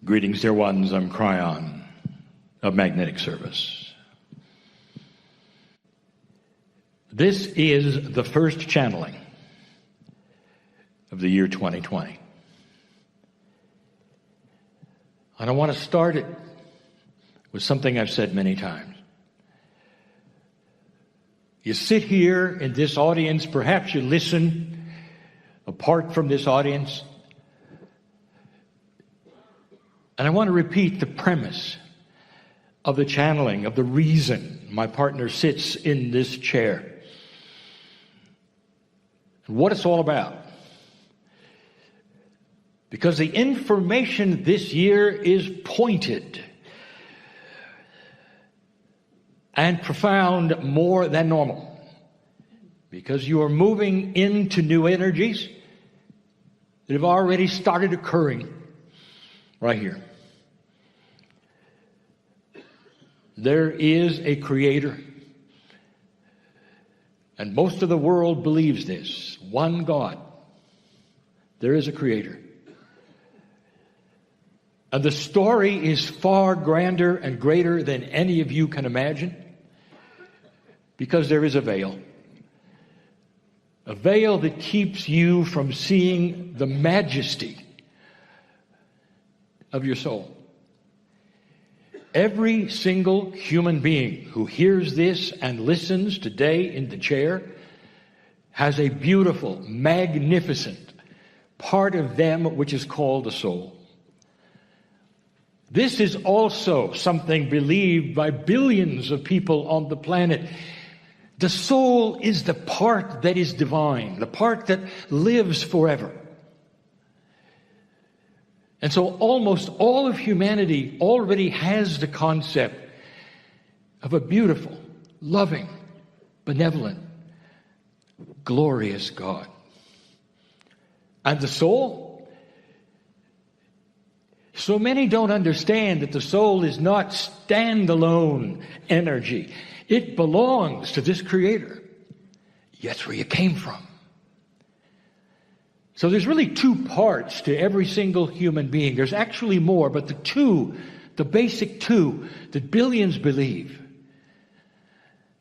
Greetings, dear ones. I'm Kryon of Magnetic Service. This is the first channeling of the year 2020. And I want to start it with something I've said many times. You sit here in this audience, perhaps you listen apart from this audience, and I want to repeat the premise of the channeling, of the reason my partner sits in this chair, and what it's all about. Because the information this year is pointed and profound more than normal. Because you are moving into new energies that have already started occurring right here. There is a creator. And most of the world believes this. One God. There is a creator. And the story is far grander and greater than any of you can imagine, because there is a veil. A veil that keeps you from seeing the majesty of your soul. Every single human being who hears this and listens today in the chair has a beautiful, magnificent part of them which is called the soul. This is also something believed by billions of people on the planet. The soul is the part that is divine, the part that lives forever. And so almost all of humanity already has the concept of a beautiful, loving, benevolent, glorious God. And the soul? So many don't understand that the soul is not standalone energy. It belongs to this creator. That's where you came from. So there's really two parts to every single human being. There's actually more, but the basic two that billions believe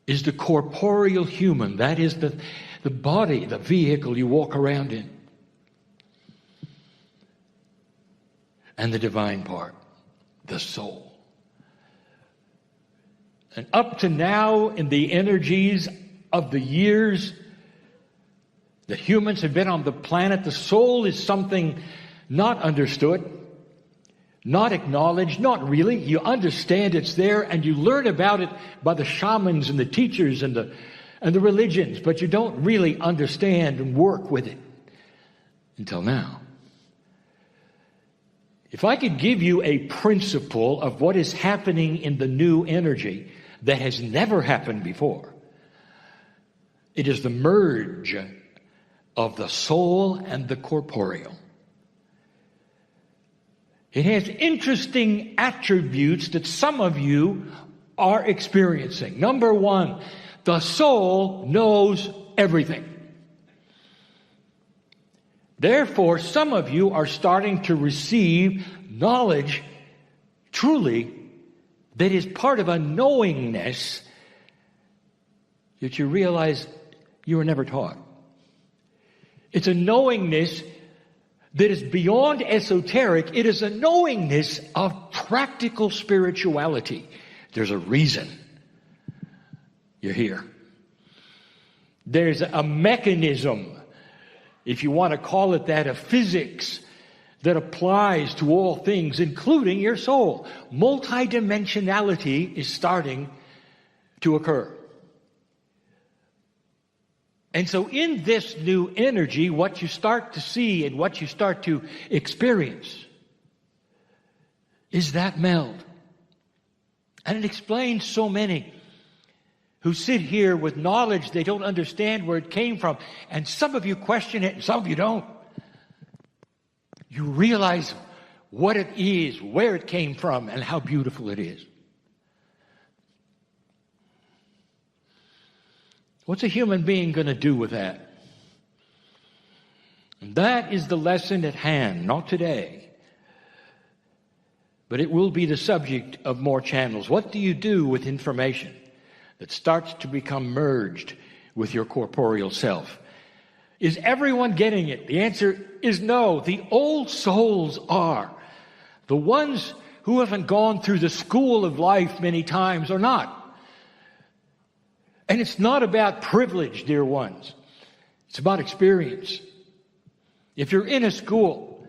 is the corporeal human. That is the body, the vehicle you walk around in. And the divine part, the soul. And up to now, in the energies of the years that humans have been on the planet, the soul is something not understood, not acknowledged, not really. You understand it's there, and you learn about it by the shamans and the teachers and the religions, but you don't really understand and work with it until now. If I could give you a principle of what is happening in the new energy that has never happened before, it is the merge of the soul and the corporeal. It has interesting attributes that some of you are experiencing. Number one, the soul knows everything. Therefore, some of you are starting to receive knowledge truly that is part of a knowingness that you realize you were never taught. It's a knowingness that is beyond esoteric. It is a knowingness of practical spirituality. There's a reason you're here. There's a mechanism, if you want to call it that, of physics that applies to all things, including your soul. Multidimensionality is starting to occur. And so in this new energy, what you start to see and what you start to experience is that meld. And it explains so many who sit here with knowledge they don't understand where it came from. And some of you question it and some of you don't. You realize what it is, where it came from, and how beautiful it is. What's a human being going to do with that? And that is the lesson at hand, not today. But it will be the subject of more channels. What do you do with information that starts to become merged with your corporeal self? Is everyone getting it? The answer is no. The old souls are. The ones who haven't gone through the school of life many times are not. And it's not about privilege, dear ones. It's about experience. If you're in a school,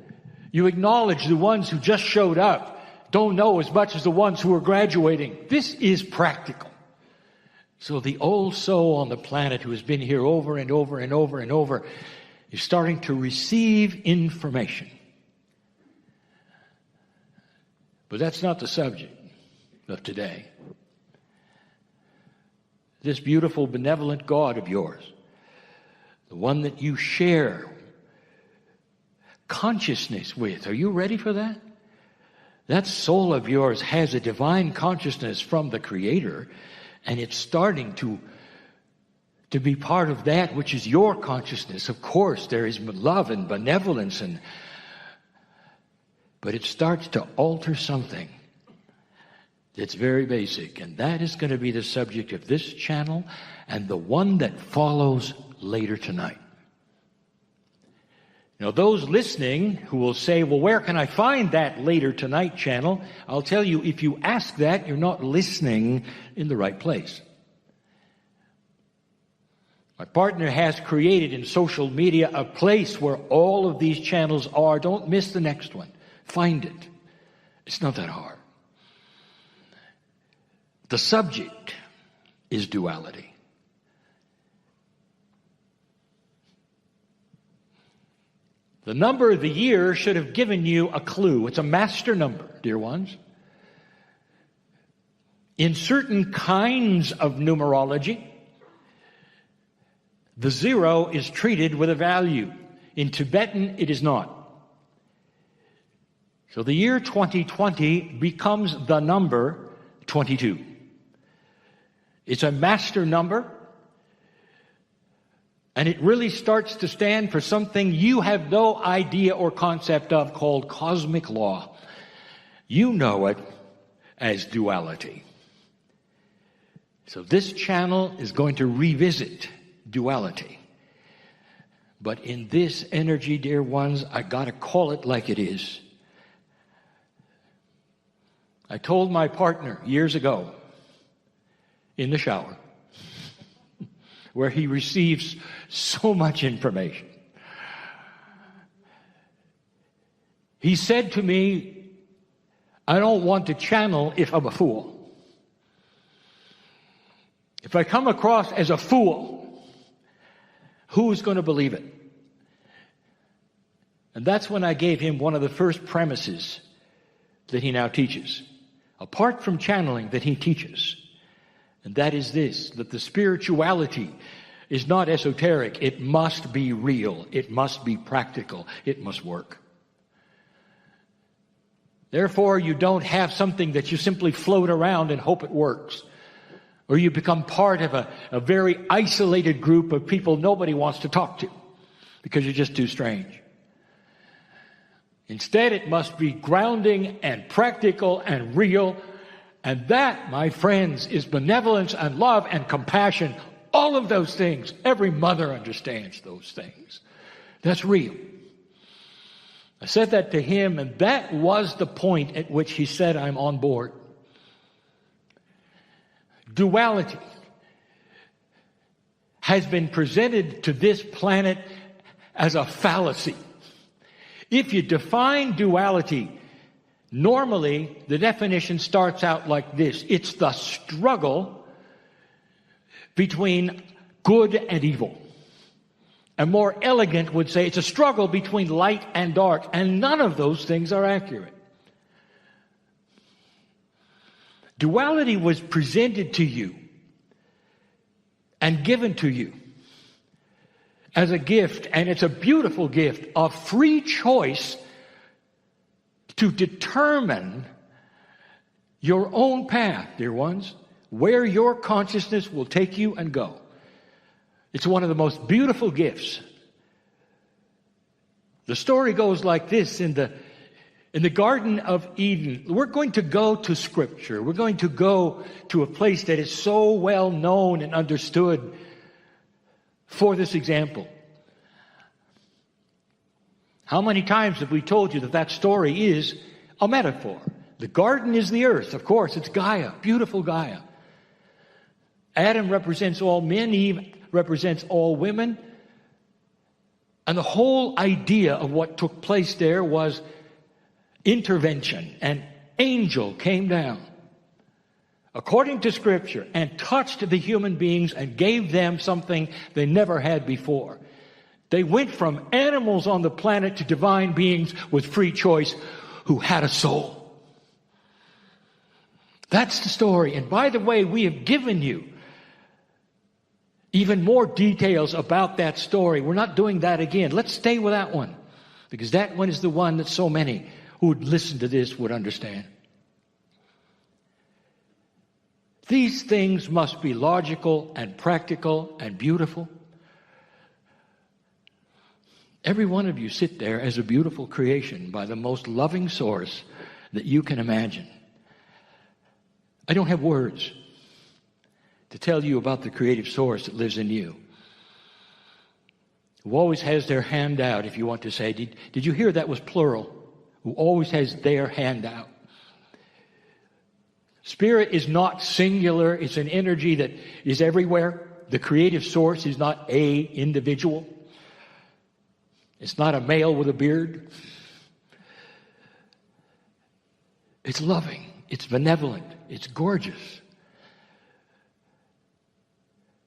you acknowledge the ones who just showed up don't know as much as the ones who are graduating. This is practical. So the old soul on the planet who has been here over and over and over and over is starting to receive information. But that's not the subject of today. This beautiful, benevolent God of yours, the one that you share consciousness with, are you ready for that? That soul of yours has a divine consciousness from the Creator, and it's starting to be part of that which is your consciousness. Of course, there is love and benevolence, but it starts to alter something that's very basic, and that is going to be the subject of this channel and the one that follows later tonight. Now, those listening who will say, well, where can I find that later tonight channel? I'll tell you, if you ask that, you're not listening in the right place. My partner has created in social media a place where all of these channels are. Don't miss the next one. Find it. It's not that hard. The subject is duality. The number of the year should have given you a clue. It's a master number, dear ones. In certain kinds of numerology, the 0 is treated with a value. In Tibetan, it is not. So the year 2020 becomes the number 22. It's a master number. And it really starts to stand for something you have no idea or concept of called cosmic law. You know it as duality. So this channel is going to revisit duality. But in this energy, dear ones, I got to call it like it is. I told my partner years ago in the shower, where he receives so much information. He said to me, I don't want to channel if I'm a fool. If I come across as a fool, who's going to believe it? And that's when I gave him one of the first premises that he now teaches, apart from channeling, that he teaches. And that is this, that the spirituality is not esoteric. It must be real. It must be practical. It must work. Therefore, you don't have something that you simply float around and hope it works. Or you become part of a very isolated group of people nobody wants to talk to because you're just too strange. Instead, it must be grounding and practical and real. And that, my friends, is benevolence and love and compassion. All of those things. Every mother understands those things. That's real. I said that to him, and that was the point at which he said, I'm on board. Duality has been presented to this planet as a fallacy. If you define duality, normally, the definition starts out like this. It's the struggle between good and evil. A more elegant would say it's a struggle between light and dark, and none of those things are accurate. Duality was presented to you and given to you as a gift, and it's a beautiful gift of free choice to determine your own path, dear ones, where your consciousness will take you and go. It's one of the most beautiful gifts. The story goes like this: in the Garden of Eden. We're going to go to Scripture. We're going to go to a place that is so well known and understood for this example. How many times have we told you that that story is a metaphor? The garden is the earth. Of course, it's Gaia, beautiful Gaia. Adam represents all men. Eve represents all women. And the whole idea of what took place there was intervention. An angel came down, according to Scripture, and touched the human beings and gave them something they never had before. They went from animals on the planet to divine beings with free choice who had a soul. That's the story. And by the way, we have given you even more details about that story. We're not doing that again. Let's stay with that one, because that one is the one that so many who would listen to this would understand. These things must be logical and practical and beautiful. Every one of you sit there as a beautiful creation by the most loving source that you can imagine. I don't have words to tell you about the creative source that lives in you, who always has their hand out. If you want to say, did you hear that was plural? Who always has their hand out. Spirit is not singular. It's an energy that is everywhere. The creative source is not a individual. It's not a male with a beard. It's loving. It's benevolent. It's gorgeous.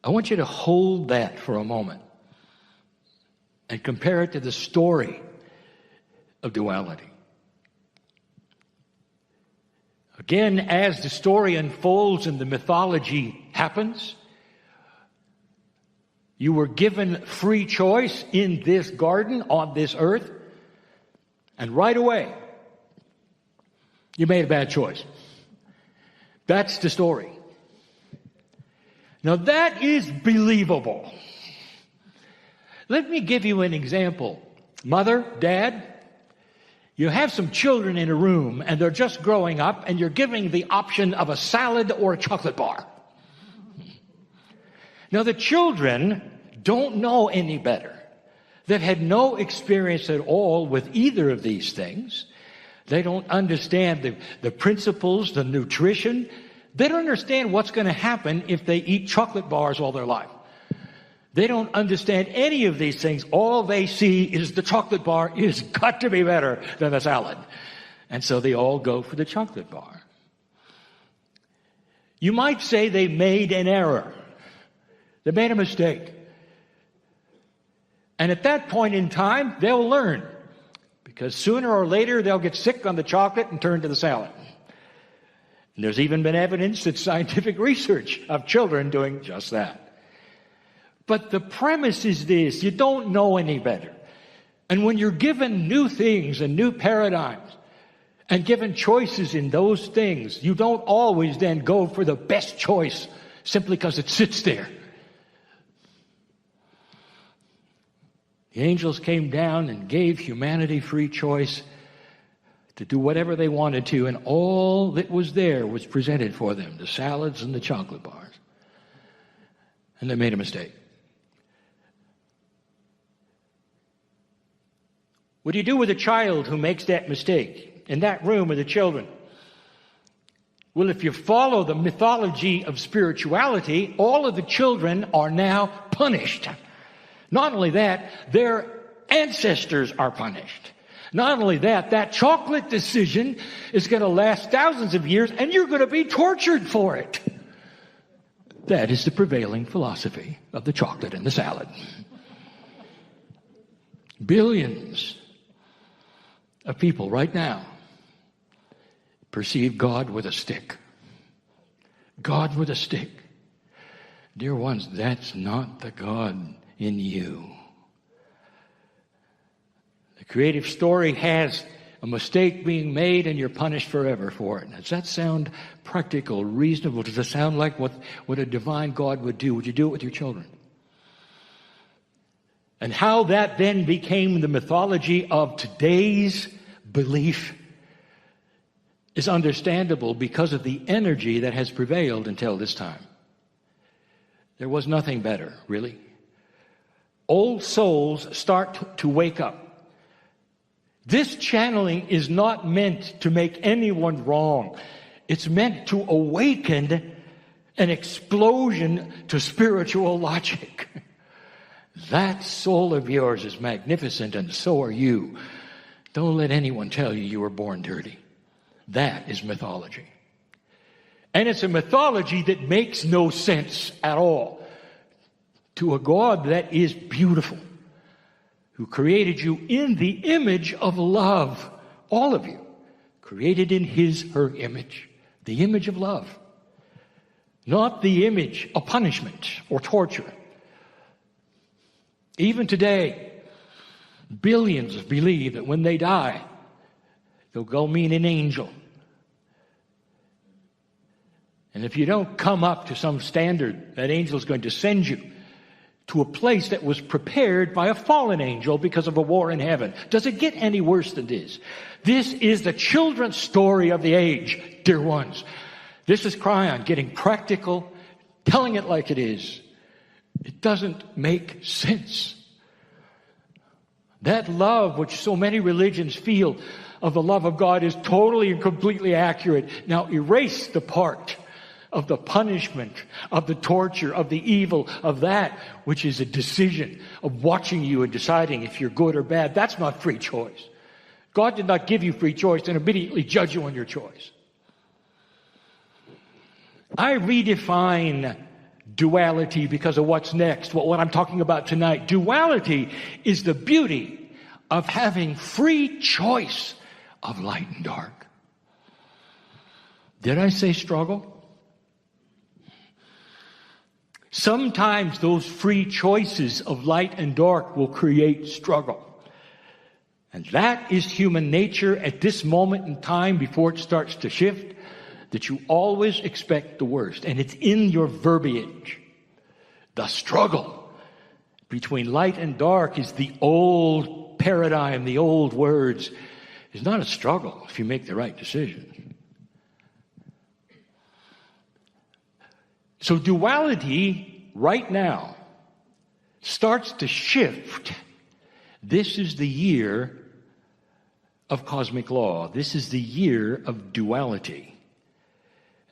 I want you to hold that for a moment and compare it to the story of duality. Again, as the story unfolds and the mythology happens, you were given free choice in this garden on this earth, and right away, you made a bad choice. That's the story. Now that is believable. Let me give you an example. Mother, dad, you have some children in a room and they're just growing up, and you're giving the option of a salad or a chocolate bar. Now the children don't know any better. They've had no experience at all with either of these things. They don't understand the principles, the nutrition. They don't understand what's going to happen if they eat chocolate bars all their life. They don't understand any of these things. All they see is the chocolate bar is got to be better than the salad. And so they all go for the chocolate bar. You might say they made an error. They made a mistake. And at that point in time, they'll learn. Because sooner or later, they'll get sick on the chocolate and turn to the salad. And there's even been evidence that scientific research of children doing just that. But the premise is this: you don't know any better. And when you're given new things and new paradigms and given choices in those things, you don't always then go for the best choice simply because it sits there. The angels came down and gave humanity free choice to do whatever they wanted to, and all that was there was presented for them, the salads and the chocolate bars. And they made a mistake. What do you do with a child who makes that mistake? In that room are the children. Well, if you follow the mythology of spirituality, all of the children are now punished. Not only that, their ancestors are punished. Not only that, that chocolate decision is going to last thousands of years, and you're going to be tortured for it. That is the prevailing philosophy of the chocolate and the salad. Billions of people right now perceive God with a stick. God with a stick. Dear ones, that's not the God in you. The creative story has a mistake being made and you're punished forever for it. Does that sound practical, reasonable? Does it sound like what a divine God would do? Would you do it with your children? And how that then became the mythology of today's belief is understandable because of the energy that has prevailed until this time. There was nothing better, really. Old souls start to wake up. This channeling is not meant to make anyone wrong. It's meant to awaken an explosion to spiritual logic. That soul of yours is magnificent, and so are you. Don't let anyone tell you you were born dirty. That is mythology. And it's a mythology that makes no sense at all to a God that is beautiful, who created you in the image of love. All of you, created in her image, the image of love, not the image of punishment or torture. Even today, billions believe that when they die, they'll go meet an angel. And if you don't come up to some standard, that angel is going to send you to a place that was prepared by a fallen angel because of a war in heaven. Does it get any worse than this? This is the children's story of the age, dear ones. This is Kryon getting practical, telling it like it is. It doesn't make sense. That love which so many religions feel of the love of God is totally and completely accurate. Now erase the part of the punishment, of the torture, of the evil, of that which is a decision of watching you and deciding if you're good or bad. That's not free choice. God did not give you free choice and immediately judge you on your choice. I redefine duality because of what's next, what I'm talking about tonight. Duality is the beauty of having free choice of light and dark. Did I say struggle? Sometimes those free choices of light and dark will create struggle. And that is human nature at this moment in time before it starts to shift, that you always expect the worst. And it's in your verbiage. The struggle between light and dark is the old paradigm, the old words. It's not a struggle if you make the right decision. So duality right now starts to shift. This is the year of cosmic law. This is the year of duality.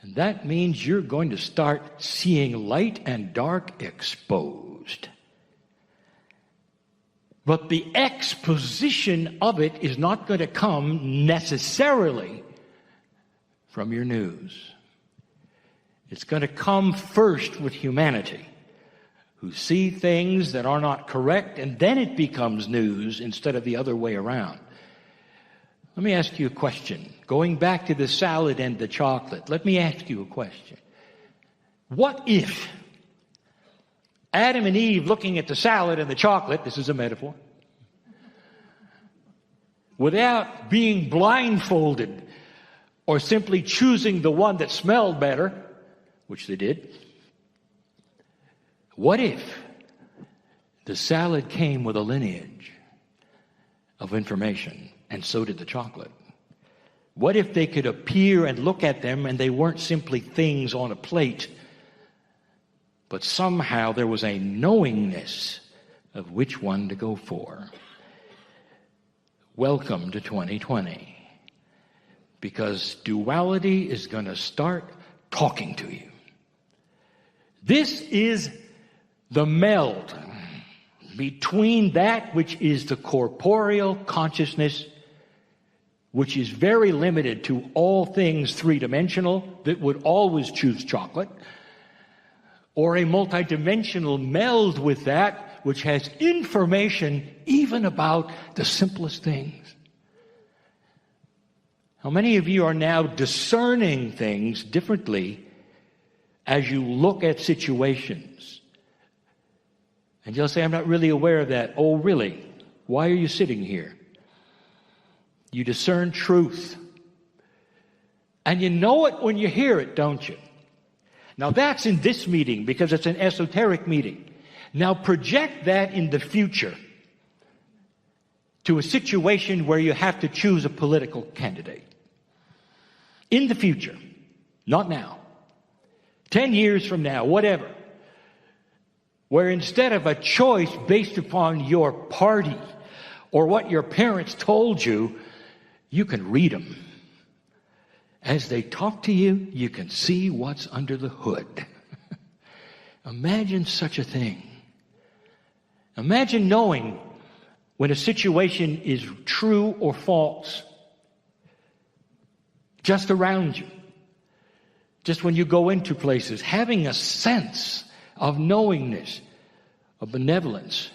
And that means you're going to start seeing light and dark exposed. But the exposition of it is not going to come necessarily from your news. It's going to come first with humanity, who see things that are not correct, and then it becomes news instead of the other way around. Let me ask you a question. Going back to the salad and the chocolate, let me ask you a question. What if Adam and Eve looking at the salad and the chocolate, this is a metaphor, without being blindfolded or simply choosing the one that smelled better, which they did, what if the salad came with a lineage of information, and so did the chocolate? What if they could appear and look at them and they weren't simply things on a plate, but somehow there was a knowingness of which one to go for? Welcome to 2020, because duality is going to start talking to you. This is the meld between that which is the corporeal consciousness, which is very limited to all things three-dimensional, that would always choose chocolate, or a multidimensional meld with that which has information even about the simplest things. How many of you are now discerning things differently as you look at situations. And you'll say, I'm not really aware of that. Oh, really? Why are you sitting here? You discern truth. And you know it when you hear it, don't you? Now that's in this meeting because it's an esoteric meeting. Now project that in the future to a situation where you have to choose a political candidate. In the future, not now. 10 years from now, whatever. Where instead of a choice based upon your party or what your parents told you, you can read them. As they talk to you, you can see what's under the hood. Imagine such a thing. Imagine knowing when a situation is true or false. Just around you. Just when you go into places. Having a sense of knowingness, of benevolence,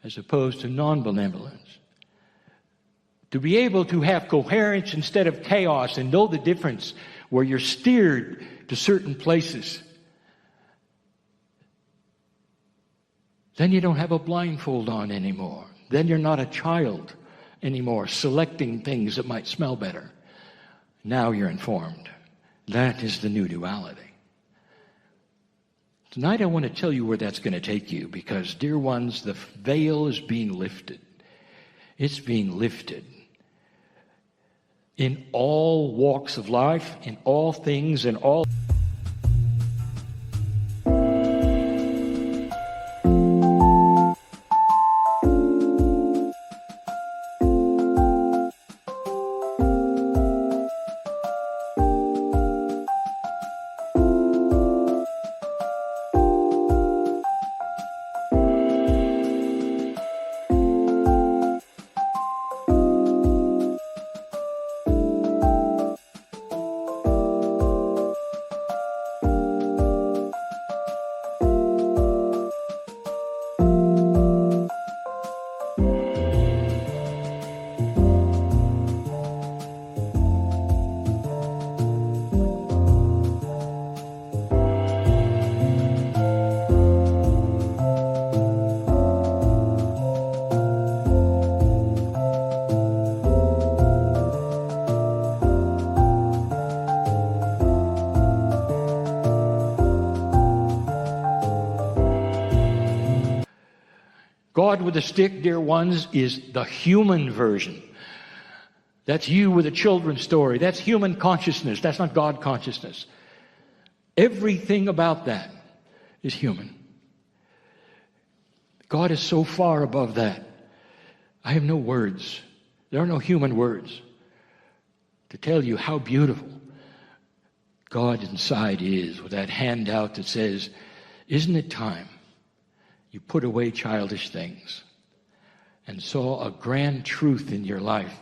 as opposed to non-benevolence. To be able to have coherence instead of chaos and know the difference where you're steered to certain places. Then you don't have a blindfold on anymore. Then you're not a child anymore, selecting things that might smell better. Now you're informed. That is the new duality. Tonight I want to tell you where that's going to take you because, dear ones, the veil is being lifted. It's being lifted. In all walks of life, in all things, in all... God with a stick, dear ones, is the human version. That's you with a children's story. That's human consciousness. That's not God consciousness. Everything about that is human. God is so far above that. I have no words. There are no human words to tell you how beautiful God inside is, with that handout that says, isn't it time you put away childish things and saw a grand truth in your life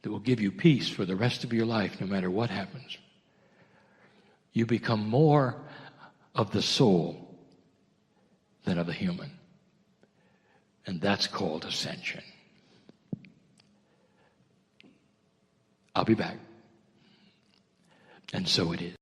that will give you peace for the rest of your life, no matter what happens. You become more of the soul than of the human. And that's called ascension. I'll be back. And so it is.